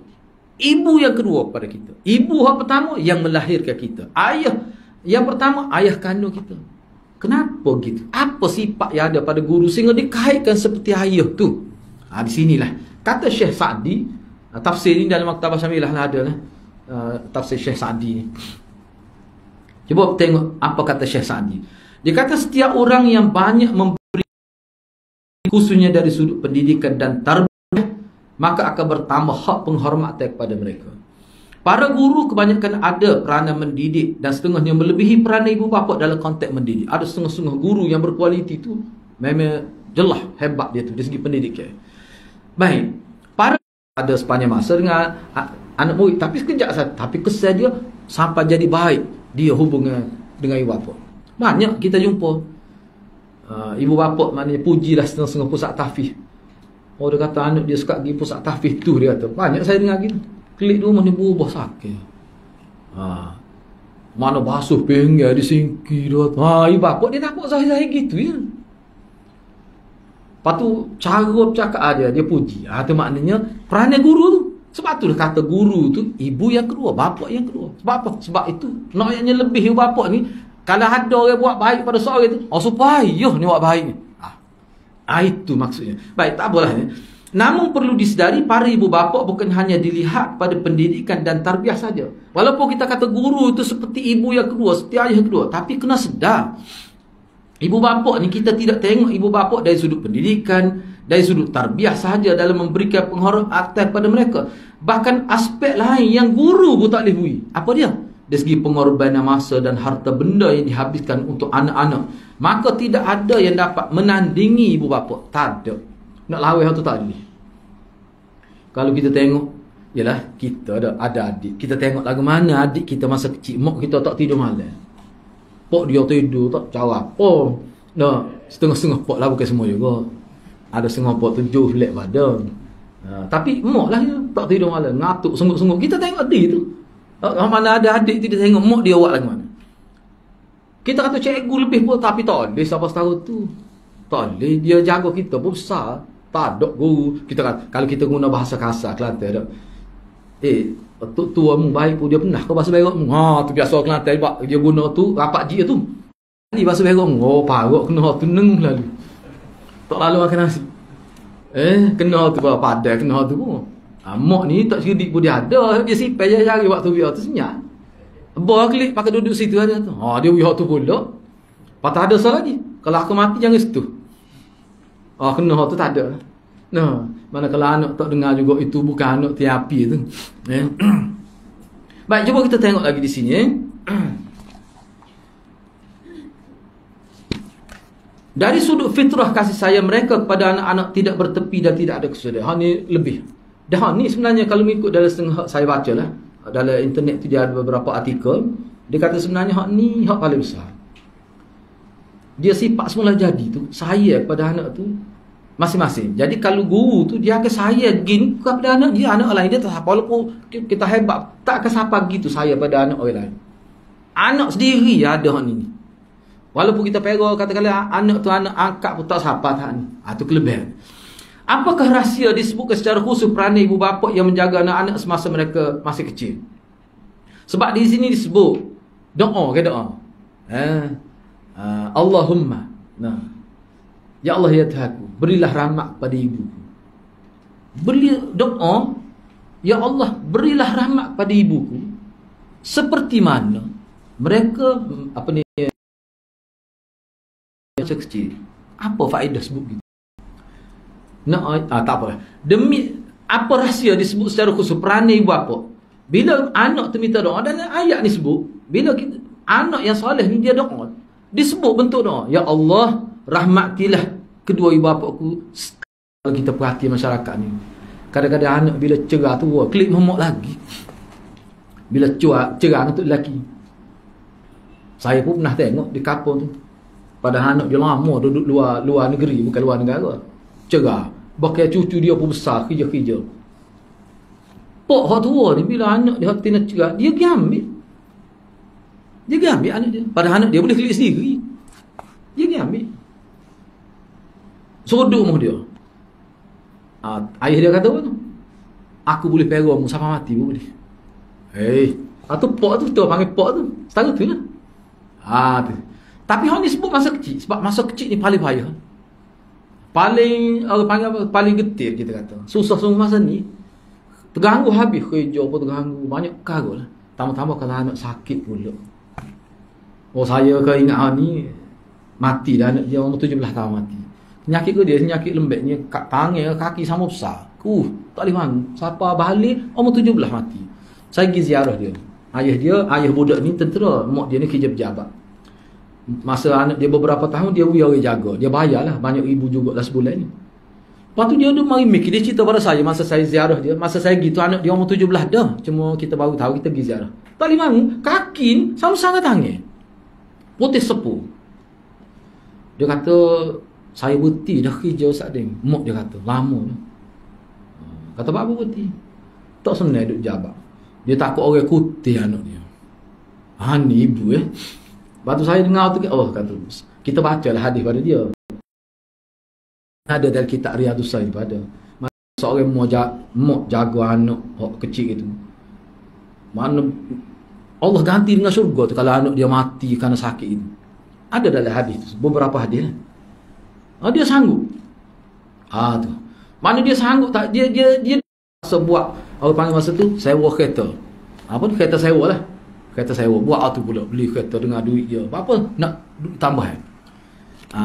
Speaker 1: Ibu yang kedua kepada kita. Ibu yang pertama yang melahirkan kita. Ayah yang pertama, ayah kandung kita. Kenapa gitu? Apa sifat yang ada pada guru sehingga dikaitkan seperti ayah tu? Di sinilah. Kata Syekh Sa'di, tafsir ni dalam Maktabah Syamilah lah ada lah. Tafsir Syekh Sa'di ni. Cuba tengok apa kata Syekh Sa'di. Dia kata setiap orang yang banyak memberi, khususnya dari sudut pendidikan dan tarbiyah, maka akan bertambah hak penghormatan kepada mereka. Para guru kebanyakan ada peranan mendidik, dan setengahnya melebihi peranan ibu bapa dalam konteks mendidik. Ada setengah-setengah guru yang berkualiti tu memang jelas hebat dia tu dari segi pendidikan. Baik. Para ada sepanjang masa dengan anak murid, tapi sekejap saja, tapi kesan dia sampai jadi baik dia hubungan dengan ibu bapa. Banyak kita jumpa ibu bapa maknanya pujilah setengah-setengah pusat tahfiz. Oh, dia kata anak dia suka pergi pusat tahfiz tu, dia kata. Banyak saya dengar gitu. Klik rumah ni berubah sakit. Mana basuh pinggan disingkir dia. Ibu bapa dia nampak zahir-zahir gitu ya. Lepas tu cara bercakap dia puji. Itu maknanya peranan guru tu. Sebab tu dia kata guru tu ibu yang kedua, bapa yang kedua. Sebab apa? Sebab itu naknya lebih ibu bapa ni, kalau ada orang buat baik pada seorang tu, supaya ni buat baik ni. Itu maksudnya. Baik, tak apalah ya. Namun perlu disedari para ibu bapa bukan hanya dilihat pada pendidikan dan tarbiyah saja. Walaupun kita kata guru itu seperti ibu yang kedua, seperti ayah yang kedua, tapi kena sedar ibu bapa ni kita tidak tengok ibu bapa dari sudut pendidikan, dari sudut tarbiyah sahaja dalam memberikan penghormatan kepada mereka. Bahkan aspek lain yang guru pun tak boleh bui. Apa dia? Dari segi pengorbanan masa dan harta benda yang dihabiskan untuk anak-anak, maka tidak ada yang dapat menandingi ibu bapa. Tak ada. Nak lawan tu tak boleh. Kalau kita tengok, yalah kita ada adik, kita tengok lagu mana adik kita masa kecil, mak kita tak tidur malam. Pok dia tidur tak jawab. Setengah-setengah pok lah, bukan semua juga. Ada setengah pok 7 flat badan. Tapi mak lah dia tak tidur malam, ngatuk sungguh-sungguh. Kita tengok adik tu. Mana ada adik tu, dia tengok mak dia buat lagu mana. Kita kata cikgu lebih pun, tapi tak boleh sampai setahun tu. Tak boleh, dia jaga kita pun besar. Tak ada guru. Kita kan, kalau kita guna bahasa kasar Kelantan tak. Tua mu baik pun dia pernah ke bahasa berak mu. Tu biasa Kelantan dia guna tu rapat dia tu. Ni bahasa berak mu. Parok kena tu neng lalu. Tak lalu makan nasi. Kena tu padai kena tu pun. Mak ni tak cerdik pun dia ada. Dia sipai je cari waktu biar tu senyap. Bawa klik pakai duduk situ ada tu. Dia biar tu pula. Patah ada salah lagi. Kalau aku mati jangan situ. Oh, kena tu tak ada. Nah, mana kalau anak tak dengar juga itu bukan anak terapi tu. Baik, cuba kita tengok lagi di sini. Dari sudut fitrah kasih sayang mereka kepada anak-anak tidak bertepi dan tidak ada kesudahan. Ha ni lebih. Dah ni sebenarnya kalau mengikut dalam setengah saya baca lah. Dalam internet tu dia ada beberapa artikel. Dia kata sebenarnya hak ni hak paling besar. Dia sifat semula jadi tu sayang kepada anak tu masing-masing. Jadi kalau guru tu dia akan sayang gini kepada anak dia, anak lain dia tak apa, walaupun kita hebat tak akan siapa gitu sayang pada anak orang lain. Anak sendiri ada hak ni. Walaupun kita pergi katakanlah anak tu anak angkat pun tak siapa tak ni. Tu kelebihan. Apakah rahsia disebutkan secara khusus peranan ibu bapa yang menjaga anak-anak semasa mereka masih kecil? Sebab di sini disebut doa ke doa. Allahumma. Nah. Ya Allah ya Tuhanku, berilah rahmat pada ibuku. Beri doa, ya Allah, berilah rahmat pada ibuku seperti mana mereka masa kecil. Apa faedah sebut gitu? Tak apa. Demi apa rahsia disebut secara khusus peranan ibu bapa? Bila anak tu minta doa, dan ayat ni sebut, bila kita, anak yang soleh ni dia doa, disebut bentuk doa, ya Allah, rahmatilah kedua ibu bapaku. Kalau kita perhati masyarakat ni, kadang-kadang anak bila cerah tu klik momok lagi. Bila cerah untuk lelaki. Saya pun pernah tengok di kampung tu. Padahal anak dia lama duduk luar negeri, bukan luar negara. Cerah. Bakal cucu dia pun besar, kerja-kerja. Pok hak tua ni bila anak dia hati nak cerah, dia pergi ambil. Dia pergi ambil anak dia. Padahal anak dia boleh klik sendiri. Dia pergi ambil. Sodok muh dia. Ayah dia kata apa tu? Aku boleh perah mu sampai mati pun boleh. Tu pok tu kita panggil pok tu. Setara tu lah. Tu. Tapi hang ni sebut masa kecil. Sebab masa kecil ni paling payah. Paling panggil apa? Paling getir kita kata. Susah sungguh masa ni. Terganggu habis kerja pun terganggu. Banyak perkara lah. Tambah-tambah kalau anak sakit pula. Saya ke ingat hang ni mati dah anak dia umur 17 tahun mati. Penyakit ke dia, penyakit lembeknya tangan, kaki sama besar. Tak boleh mana. Siapa balik, umur 17 mati. Saya pergi ziarah dia. Ayah budak ni tentera, mak dia ni kerja pejabat. Masa anak dia beberapa tahun, dia orang jaga. Dia bayarlah, banyak ribu juga lah sebulan ni. Lepas tu dia ada mari mikir, dia cerita pada saya, masa saya ziarah dia, masa saya gitu, anak dia umur 17 dah. Cuma kita baru tahu, kita pergi ziarah. Tak boleh mana, kaki sama sangat tangan. Putih sepuh. Dia kata, saya berhenti dah kerja Ustaz Ding. Mak dia kata, lama dah. Kata apa berhenti? Tak senang duduk jabat. Dia takut orang kutih anak dia. Ni ibu Lepas tu saya dengar tu, kata, kita baca lah hadis pada dia. Ada dalam kitab Riyadhus Shalihin pada. Seorang mak jaga anak kecil itu. Mana Allah ganti dengan syurga tu kalau anak dia mati kerana sakit itu. Ada dalam hadis tu, beberapa hadis. Dia sanggup. Tu. Mana dia sanggup tak? Dia sebuah orang panggil masa tu sewa kereta. Apa tu kereta sewa lah. Kereta sewa. Buat tu pula beli kereta dengan duit dia. Apa nak tambah.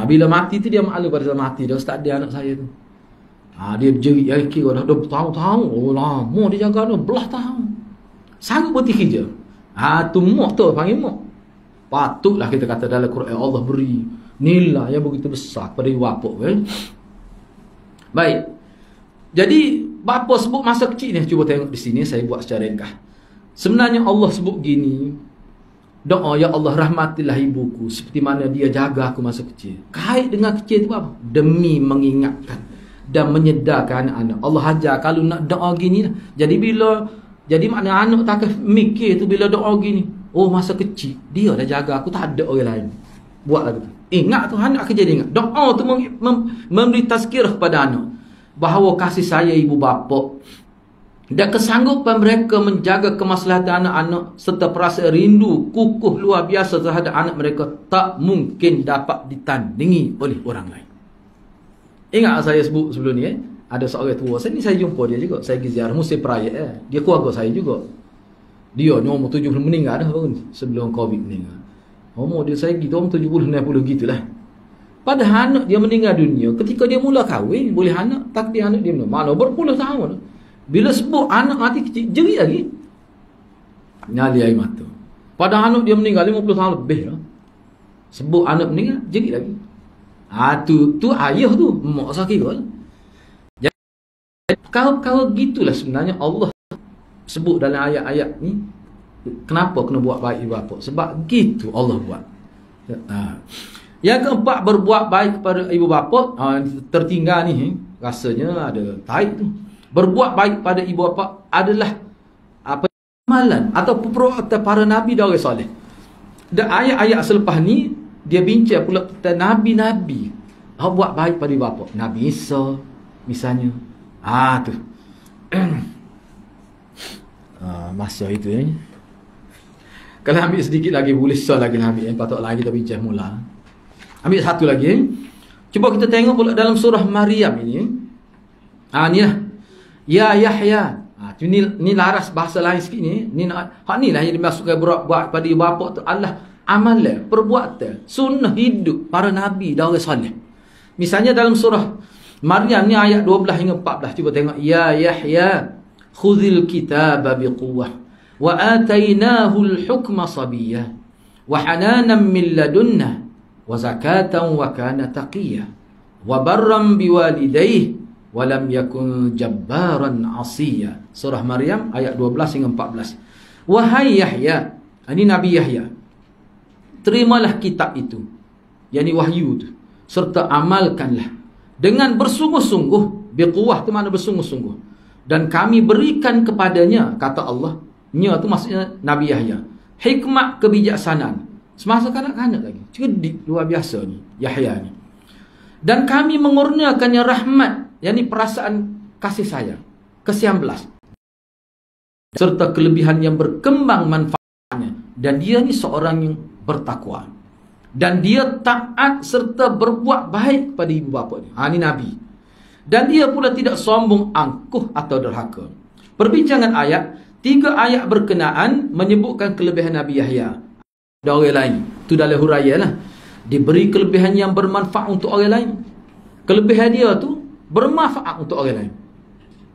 Speaker 1: Bila mati tu dia malu pada mati dah start dia anak saya tu. Dia berjerit yang kira dah bertahun-tahun. Lama dia jaga anak belah tahun. Sanggup berhenti kerja. Tu mak tu panggil mak. Patutlah kita kata dalam Quran Allah beri nilai yang begitu besar pada ibu bapa. Baik. Jadi bapa sebut masa kecil ni, cuba tengok di sini saya buat secara ringkas. Sebenarnya Allah sebut gini, doa ya Allah rahmatilah ibuku seperti mana dia jaga aku masa kecil. Kait dengan kecil tu apa? Demi mengingatkan dan menyedarkan anak-anak. Allah ajar kalau nak doa gini lah. Jadi makna anak tak mikir tu bila doa gini. Masa kecil dia dah jaga aku, tak ada orang lain. Buat lagu tu. Ingat tu anak akan jadi ingat. Doa tu memberi tazkirah kepada anak bahawa kasih sayang ibu bapa dan kesanggupan mereka menjaga kemaslahatan anak-anak serta perasaan rindu kukuh luar biasa terhadap anak mereka tak mungkin dapat ditandingi oleh orang lain. Ingat saya sebut sebelum ni ada seorang tua. Saya jumpa dia juga. Saya pergi ziarah musim perayaan. Dia keluarga saya juga. Dia ni umur 70 meninggal dah sebelum Covid meninggal. Umur dia saya gitu umur 70-60 gitulah. Padahal anak dia meninggal dunia ketika dia mula kahwin, boleh anak, takdir anak dia mana berpuluh tahun. Bila sebut anak mati kecil, jerit lagi. Nyali air mata. Padahal anak dia meninggal 50 tahun lebih lah. Sebut anak meninggal, jerit lagi. Tu ayah tu, mak saya kira lah. Kalau gitulah sebenarnya Allah sebut dalam ayat-ayat ni. Kenapa kena buat baik ibu bapa? Sebab gitu Allah buat. Yang keempat, berbuat baik kepada ibu bapa. Tertinggal ni, rasanya ada taib tu. Berbuat baik pada ibu bapa adalah amalan atau perbuatan para nabi dan orang soleh. Dan ayat-ayat selepas ni dia bincang pula tentang nabi-nabi. Buat baik pada ibu bapa. Nabi Isa misalnya. Tu. Masa itu ni. Kalau ambil sedikit lagi, boleh soal lagi ambil yang patut lagi kita bincang mula. Ambil satu lagi. Cuba kita tengok pula dalam surah Maryam ini. Ni lah. Ya Yahya. Ni laras bahasa lain sikit ni. Ni lah yang dimasukkan buat pada ibu bapa tu adalah amalan, perbuatan, sunnah hidup para nabi dan orang soleh. Misalnya dalam surah Maryam ni ayat 12 hingga 14. Cuba tengok. Ya Yahya, khudhil kitaba biquwwah wa atainahu al-hukma sabiyya wa hananan min ladunna wa zakatan wa kana taqiyya wa barran biwalidayhi wa lam yakun jabbaran 'asiyya. Surah Maryam ayat 12 hingga 14. Wahai Yahya, ini Nabi Yahya, terimalah kitab itu, yakni wahyu tu, serta amalkanlah dengan bersungguh-sungguh. Biquwah tu makna bersungguh-sungguh. Dan kami berikan kepadanya, kata Allah, nya tu maksudnya Nabi Yahya, hikmat kebijaksanaan. Semasa kanak-kanak lagi. Cerdik luar biasa ni Yahya ni. Dan kami mengurniakannya rahmat, yakni perasaan kasih sayang, kesian belas, serta kelebihan yang berkembang manfaatnya. Dan dia ni seorang yang bertakwa. Dan dia taat serta berbuat baik pada ibu bapa dia. Ni Nabi. Dan dia pula tidak sombong, angkuh atau derhaka. Perbincangan ayat, 3 ayat berkenaan menyebutkan kelebihan Nabi Yahya. Ada orang lain. Itu dalam huraian lah. Diberi kelebihan yang bermanfaat untuk orang lain. Kelebihan dia tu bermanfaat untuk orang lain.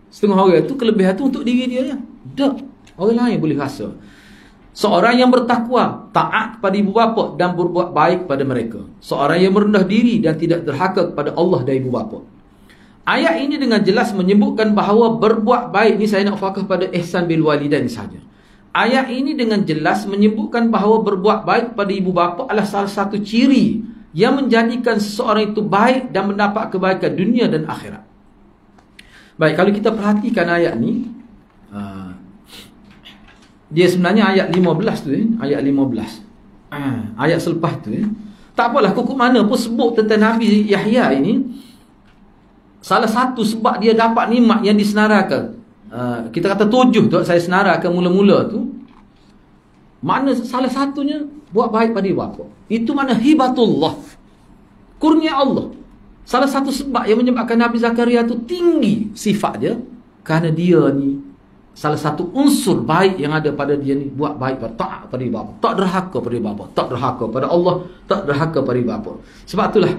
Speaker 1: Setengah orang tu kelebihan tu untuk diri dia je. Tak. Orang lain boleh rasa. Seorang yang bertakwa, taat kepada ibu bapa dan berbuat baik kepada mereka. Seorang yang merendah diri dan tidak derhaka kepada Allah dan ibu bapa. Ayat ini dengan jelas menyebutkan bahawa berbuat baik, ni saya nak fokus pada ihsan bil walidain saja. Ayat ini dengan jelas menyebutkan bahawa berbuat baik kepada ibu bapa adalah salah satu ciri yang menjadikan seseorang itu baik dan mendapat kebaikan dunia dan akhirat. Baik, kalau kita perhatikan ayat ni, dia sebenarnya ayat 15 tu, ayat 15. Ayat selepas tu, tak apalah kukuk mana pun sebut tentang Nabi Yahya ini. Salah satu sebab dia dapat nikmat yang disenarakan, kita kata 7 tu, saya senarakan mula-mula tu, makna salah satunya buat baik pada ibu bapa. Itu makna hibatullah, kurnia Allah. Salah satu sebab yang menyebabkan Nabi Zakaria tu tinggi sifat dia, kerana dia ni salah satu unsur baik yang ada pada dia ni, buat baik pada taat pada ibu bapa, tak derhaka pada ibu bapa, tak derhaka pada Allah, tak derhaka pada ibu bapa. Sebab itulah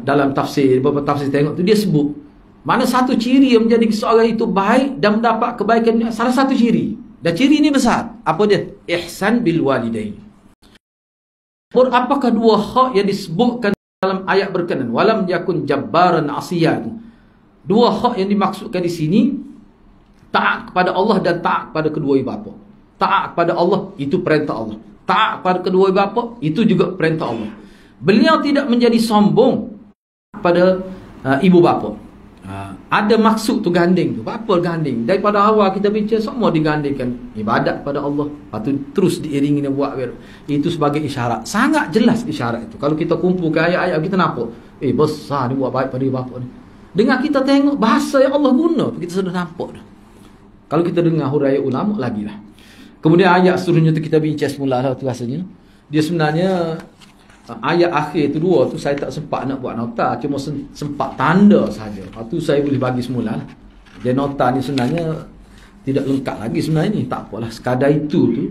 Speaker 1: dalam tafsir, beberapa tafsir tengok tu dia sebut mana satu ciri yang menjadi seorang itu baik dan mendapat kebaikan, salah satu ciri. Dan ciri ini besar. Apa dia? Ihsan bil walidain. Apakah 2 hak yang disebutkan dalam ayat berkenan? Walam yakun jabbaran asiyan. 2 hak yang dimaksudkan di sini, taat kepada Allah dan taat kepada kedua ibu bapa. Taat kepada Allah, itu perintah Allah. Taat kepada kedua ibu bapa, itu juga perintah Allah. Beliau tidak menjadi sombong pada ibu bapa. Ada maksud tu ganding tu. Apa ganding? Daripada awal kita bincang, semua digandingkan ibadat pada Allah, lepas tu terus diiringi dengan buat. Itu sebagai isyarat. Sangat jelas isyarat itu. Kalau kita kumpulkan ayat-ayat, kita nampak besar ni buat baik pada ibu bapa ni. Dengan kita tengok bahasa yang Allah guna, kita sudah nampak dah. Kalau kita dengar huraian ulama lagi lah. Kemudian ayat seterusnya tu kita bincang semula lah tu rasanya. Dia sebenarnya ayat akhir tu 2 tu saya tak sempat nak buat nota, cuma sempat tanda saja. Lepas tu saya boleh bagi semula lah. Dia nota ni sebenarnya tidak lengkap lagi sebenarnya ni. Tak apalah, sekadar itu tu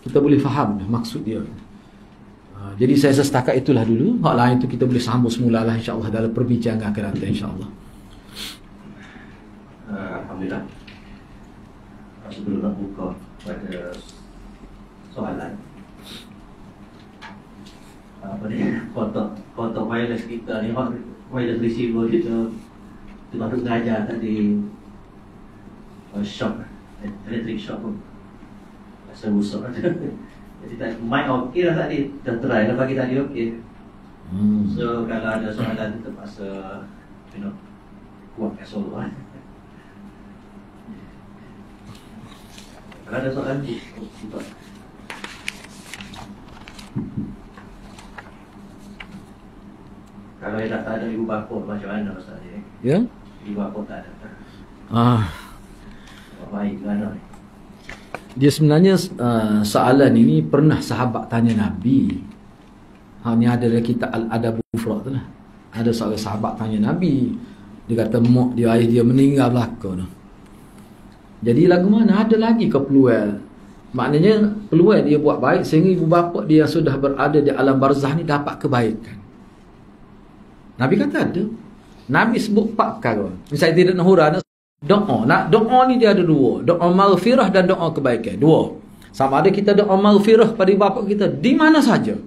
Speaker 1: kita boleh faham dah maksud dia. Jadi saya setakat itulah dulu. Hak lain itu kita boleh sambung semula lah insya-Allah dalam perbincangan akan datang insya-Allah.
Speaker 2: Alhamdulillah. Sebelum nak buka pada soalan, apa ni, kotak wireless kita ni, wireless receiver kita baru belajar tadi, shock, electric shock pun rasa rusak. Jadi mic okey lah tadi, dah try lah pagi tadi okey. So kalau ada soalan terpaksa kuatkan soalan. Kalau ada soalan buka. Kalau yang tak ada ibu bapa macam mana Ustaz ni?
Speaker 1: Ya?
Speaker 2: Ibu bapa tak ada. Baik mana ni?
Speaker 1: Dia sebenarnya soalan ini pernah sahabat tanya Nabi. Ni ada dalam kitab Al-Adabul Mufrad tu lah. Ada seorang sahabat tanya Nabi. Dia kata mak dia, ayah dia meninggal belaka tu. Jadi lagu mana ada lagi ke peluang? Maknanya peluang dia buat baik sehingga ibu bapa dia yang sudah berada di alam barzah ni dapat kebaikan. Nabi kata ada. Nabi sebut 4 perkara. Misalnya tidak nak hurah, doa. Doa ni dia ada 2. Doa maghfirah dan doa kebaikan. 2. Sama ada kita doa maghfirah pada ibu bapa kita di mana saja.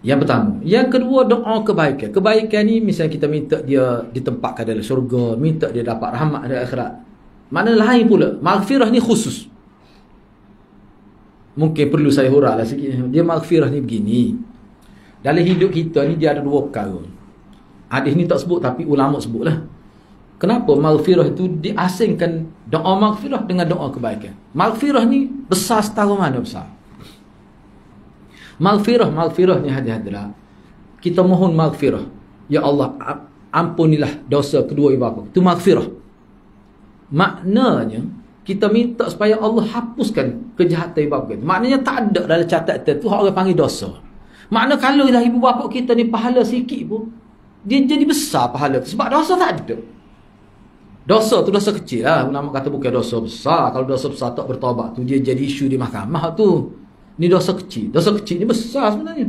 Speaker 1: Yang pertama. Yang kedua, doa kebaikan. Kebaikan ni misalnya kita minta dia ditempatkan dalam syurga, minta dia dapat rahmat dari akhirat. Makna lain pula. Maghfirah ni khusus. Mungkin perlu saya hurah lah sikit. Dia maghfirah ni begini. Dalam hidup kita ni dia ada 2 perkara. Hadis ni tak sebut tapi ulama sebut lah. Kenapa maghfirah itu diasingkan doa maghfirah dengan doa kebaikan? Maghfirah ni besar setara mana besar? Maghfirah ni hadirat. Kita mohon maghfirah. Ya Allah, ampunilah dosa kedua ibu bapa. Itu maghfirah. Maknanya kita minta supaya Allah hapuskan kejahatan ibu bapa kita. Maknanya tak ada dalam catatan tu orang panggil dosa. Makna kalau lah ibu bapa kita ni pahala sikit pun, dia jadi besar pahala tu. Sebab dosa tak ada. Dosa tu dosa kecil lah. Ulama kata bukan dosa besar. Kalau dosa besar tak bertaubat tu, dia jadi isu di mahkamah tu. Ni dosa kecil. Dosa kecil ni besar sebenarnya.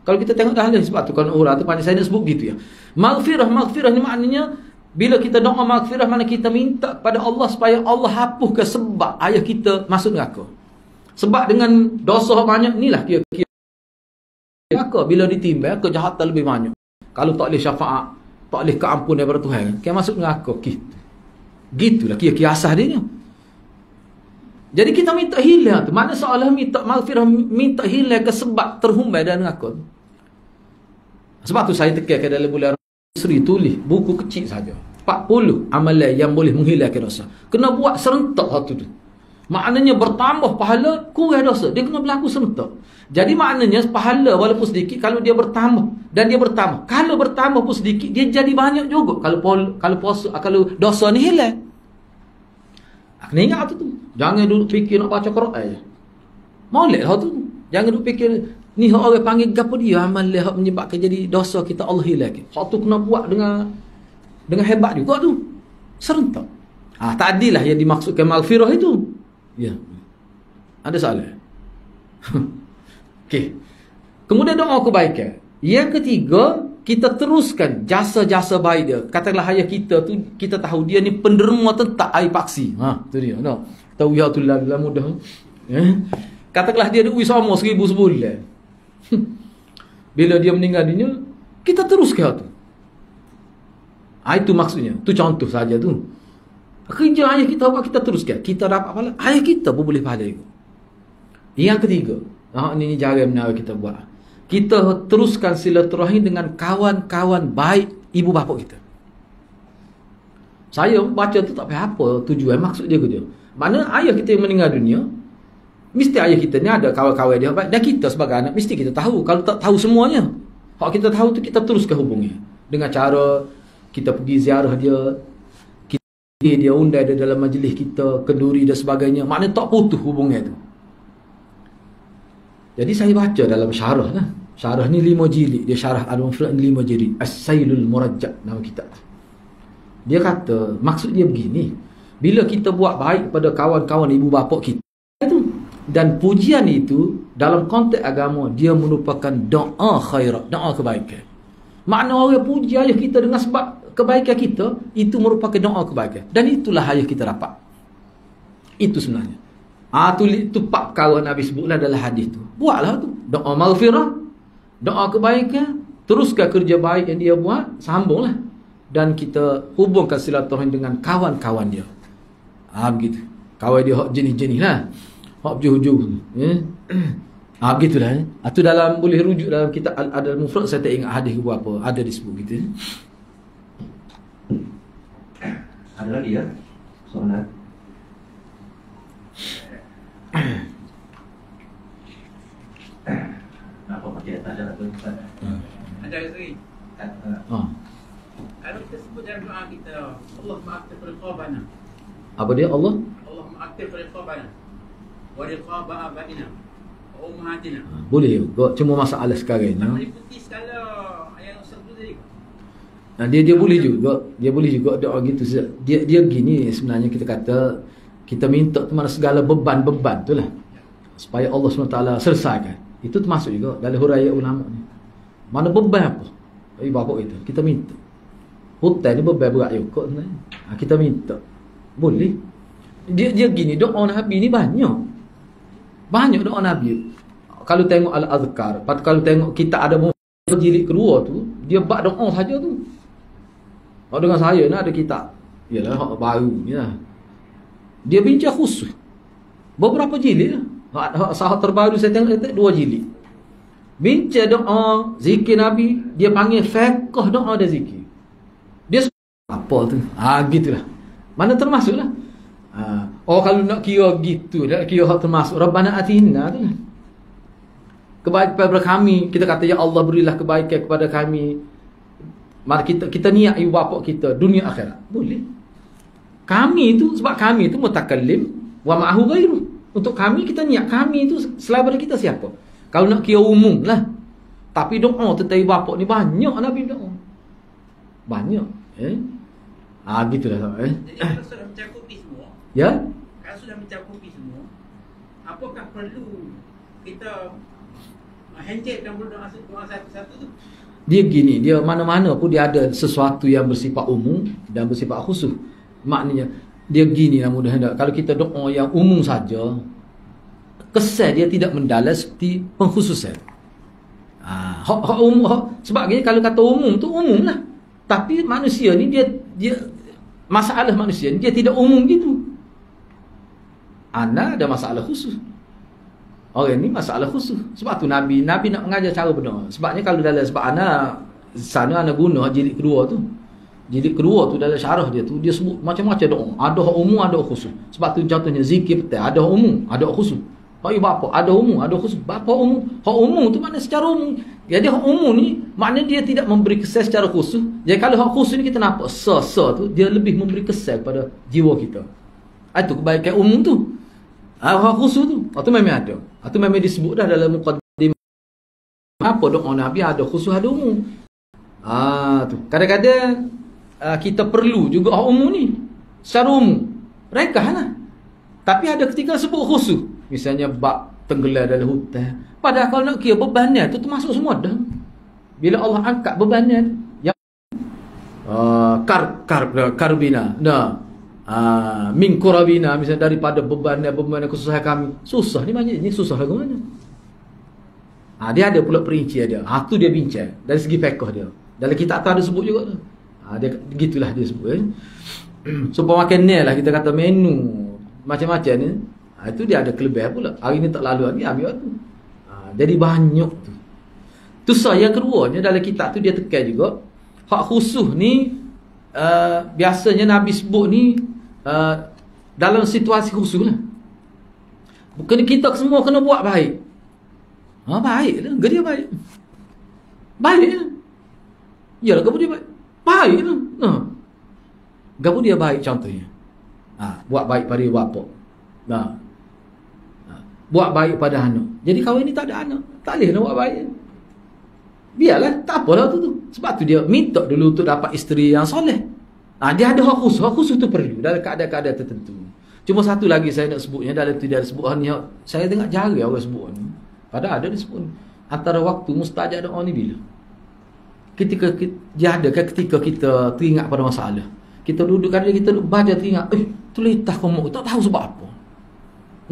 Speaker 1: Kalau kita tengok dah ada. Sebab tu kalau orang tu pandai saya nak sebut gitu ya. Maghfirah ni maknanya bila kita doa maghfirah, mana kita minta pada Allah supaya Allah hapuskan sebab ayah kita masuk neraka. Sebab dengan dosa banyak ni lah kira-kira neraka bila ditimbang kejahatan lebih banyak. Kalau tak boleh syafaat, tak boleh keampun daripada Tuhan, kan masuk neraka gitu. Gitulah kira-kira asas dia ni. Jadi kita minta hilang tu. Mana seolah minta maghfirah, minta hilang ke sebab terhumbai dalam neraka. Sebab tu saya tekankan dalam bulan Sri tulis buku kecil saja. 40 amalan yang boleh menghilangkan dosa. Kena buat serentak satu tu. Maknanya bertambah pahala, kurang dosa. Dia kena berlaku serentak. Jadi maknanya pahala walaupun sedikit, kalau dia bertambah dan dia bertambah. Kalau bertambah pun sedikit, dia jadi banyak juga. Kalau dosa ni hilang. Kena ingat tu. Jangan duduk fikir nak baca Quran je. Molek lah tu. Jangan duduk fikir ni hak orang panggil gapo dia amalan hak menyebabkan jadi dosa kita Allah hilang. Hak tu kena buat dengan hebat juga tu. Serentak. Tadilah yang dimaksudkan maghfirah itu. Ya. Ada soalan? Okey. Kemudian doa kebaikan. Yang ketiga, kita teruskan jasa-jasa baik dia. Katakanlah ayah kita tu, kita tahu dia ni penderma tentang air paksi. Tu dia. No. Tahu ya tu lah mudah. Katakanlah dia ada sama 1000 sebulan. Bila dia meninggal dunia, kita teruskan tu. Itu maksudnya. Tu contoh saja tu. Kerja ayah kita buat, kita teruskan. Kita dapat pahala, ayah kita pun boleh pahala juga. Yang ketiga, ini cara benar kita buat. Kita teruskan silaturahim dengan kawan-kawan baik ibu bapa kita. Saya baca tu tak payah apa tujuan, maksud dia kerja. Mana ayah kita yang meninggal dunia, mesti ayah kita ni ada kawan-kawan dia baik. Dan kita sebagai anak, mesti kita tahu. Kalau tak tahu semuanya, kalau kita tahu tu, kita teruskan hubungnya. Dengan cara kita pergi ziarah dia, dia undai dia dalam majlis kita, kenduri dan sebagainya. Maknanya tak putus hubungnya tu. Jadi saya baca dalam syarah lah. Syarah ni 5 jilid. Dia syarah Al-Mufrad ni 5 jilid. As-Sailul Murajjab nama kitab. Dia kata, maksud dia begini. Bila kita buat baik pada kawan-kawan ibu bapa kita tu, dan pujian itu dalam konteks agama dia merupakan doa khairat, doa kebaikan. Makna orang puji ayah kita dengan sebab kebaikan kita, itu merupakan doa kebaikan. Dan itulah ayah kita dapat. Itu sebenarnya. Tu 4 perkara Nabi sebutlah dalam hadis tu. Buatlah tu. Doa maghfirah, doa kebaikan, teruskan kerja baik yang dia buat, sambunglah. Dan kita hubungkan silaturahim dengan kawan-kawan dia. Begitu. Kawan dia hak jenis-jenis lah. Hak juh-juh. Begitulah. Itu dalam, boleh rujuk dalam kitab Al-Adab Mufrad, saya tak ingat hadis ke apa. Ada disebut gitu.
Speaker 2: Ada lagi ya? Soalan. Apa pakai tak ada apa?
Speaker 3: Ada lagi. Kalau kita sebut dalam doa kita, Allah ma'atif riqabana.
Speaker 1: Apa dia Allah?
Speaker 3: Allah ma'atif riqabana. Wa riqaba abaina. Wa ummahatina.
Speaker 1: Boleh juga. Cuma masalah sekarang ni.
Speaker 3: Meliputi segala yang sebut tadi.
Speaker 1: Dia boleh juga. Dia boleh juga doa gitu. Dia gini sebenarnya, kita kata kita minta tu mana segala beban-beban tu lah, supaya Allah SWT selesaikan. Itu termasuk juga dalam huraian ulama ni. Mana beban apa? Bapak kita minta. Hutan ni beban berat juga sebenarnya. Kita minta. Boleh. Dia gini, doa Nabi ni banyak. Banyak doa Nabi. Kalau tengok Al-Azkar, kalau tengok kita ada jilid kedua tu, dia bak doa saja tu. Dengan saya ni ada kitab. Yalah, hak baru ni lah. Dia bincang khusus. Beberapa jilid lah. Sahabat terbaru saya tengok 2 jilid. Bincang doa, zikir Nabi. Dia panggil fiqh doa dan zikir. Dia apa tu? Gitulah. Mana termasuklah. Kalau nak kira gitu, nak kira hak termasuk Rabbana atina tu lah. Kebaikan kepada kami, kita kata ya Allah berilah kebaikan kepada kami. Mari kita niat ibu bapa kita dunia akhirat. Boleh. Kami itu, sebab kami itu mutakallim wa ma'ahu ghairu. Untuk kami, kita niat kami itu selain daripada kita siapa? Kalau nak kira umum lah. Tapi doa tentang ibu bapa ni banyak Nabi doa. Banyak. Gitulah.
Speaker 3: Jadi kalau sudah mencakupi semua,
Speaker 1: ya?
Speaker 3: Kalau sudah mencakupi semua, apakah perlu kita hancurkan doa satu-satu tu?
Speaker 1: Dia gini, dia mana-mana pun dia ada sesuatu yang bersifat umum dan bersifat khusus. Maknanya dia gini lah mudah-mudahan. Kalau kita doa yang umum saja, kesan dia tidak mendalam seperti pengkhususan. Sebab gini, kalau kata umum tu umum lah. Tapi manusia ni dia masalah manusia ni dia tidak umum gitu. Ana ada masalah khusus. Orang ni masalah khusus. Sebab tu Nabi nak mengajar cara berdoa. Sebabnya kalau dalam sebab sana ana guna jilid kedua tu. Jilid kedua tu dalam syarah dia tu dia sebut macam-macam doa. Ada hak umum, ada hak khusus. Sebab tu contohnya zikir betul, ada hak umum, ada hak khusus. Hak ibu bapa ada umum, ada khusus. Bapa umum, hak umum tu makna secara umum. Jadi hak umum ni makna dia tidak memberi kesan secara khusus. Jadi kalau hak khusus ni kita nampak tu dia lebih memberi kesan pada jiwa kita. Itu kebaikan umum tu. Hak khusus tu, itu memang ada. Itu memang disebut dah dalam muqaddimah. Apa doa Nabi ada khusus ada umum. Tu. Kadang-kadang kita perlu juga hak umum ni. Secara umum. Rekah lah. Tapi ada ketika sebut khusus. Misalnya bab tenggelam dalam hutan. Padahal kalau nak kira bebannya tu termasuk semua dah. Bila Allah angkat bebannya yang karbina. Min kurabina, misalnya daripada beban kesusahan kami. Susah ni banyak ni, susah lagu mana? Dia ada pula perinci dia. Tu dia bincang dari segi fiqh dia. Dalam kitab tu ada sebut juga tu. Dia gitulah dia sebut. Supaya makan ni lah kita kata menu macam-macam ni. Itu dia ada kelebihan pula. Hari ni tak lalu lagi ambil tu. Jadi banyak tu. Tu yang keduanya dalam kitab tu dia tekan juga hak khusus ni biasanya Nabi sebut ni dalam situasi khusus lah. Bukan kita semua kena buat baik. Baik lah. Dia baik. Baik lah. Yalah, gapo dia baik? Baik lah. Gapo dia baik contohnya? Buat baik pada ibu bapa. Buat baik pada anak. Jadi kahwin ni tak ada anak, tak boleh nak buat baik. Biarlah, tak apalah tu. Sebab tu dia minta dulu untuk dapat isteri yang soleh. Dia ada hak khusus. Hak khusus tu perlu dalam keadaan-keadaan tertentu. Cuma satu lagi saya nak sebutnya dalam tu dia sebut ni, saya dengar jarang orang sebut ni. Padahal ada disebut antara waktu mustajab doa ni bila? Ketika ketika kita teringat pada masalah. Kita duduk kadang kita duduk baca teringat, terlitah kamu tak tahu sebab apa.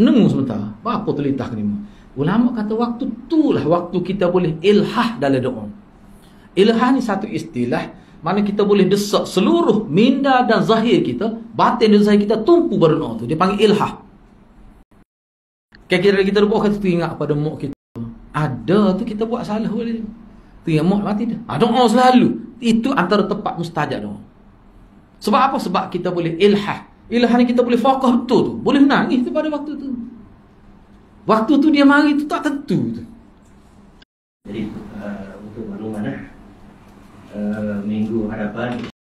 Speaker 1: Nengu sementara. Apa terlitah ni? Ulama kata waktu itulah waktu kita boleh ilhah dalam doa. Ilhah ni satu istilah mana kita boleh desak seluruh minda dan zahir kita, batin dan zahir kita tumpu pada doa tu. Dia panggil ilhah. Kira-kira kita buat kita teringat pada mak kita. Ada tu kita buat salah boleh. Teringat mak mati dah. Doa selalu. Itu antara tempat mustajab doa. Sebab apa? Sebab kita boleh ilhah. Ilhah ni kita boleh fokus betul tu. Boleh nangis tu pada waktu tu. Waktu tu dia mari tu tak tentu tu.
Speaker 2: Jadi untuk makluman minggu hadapan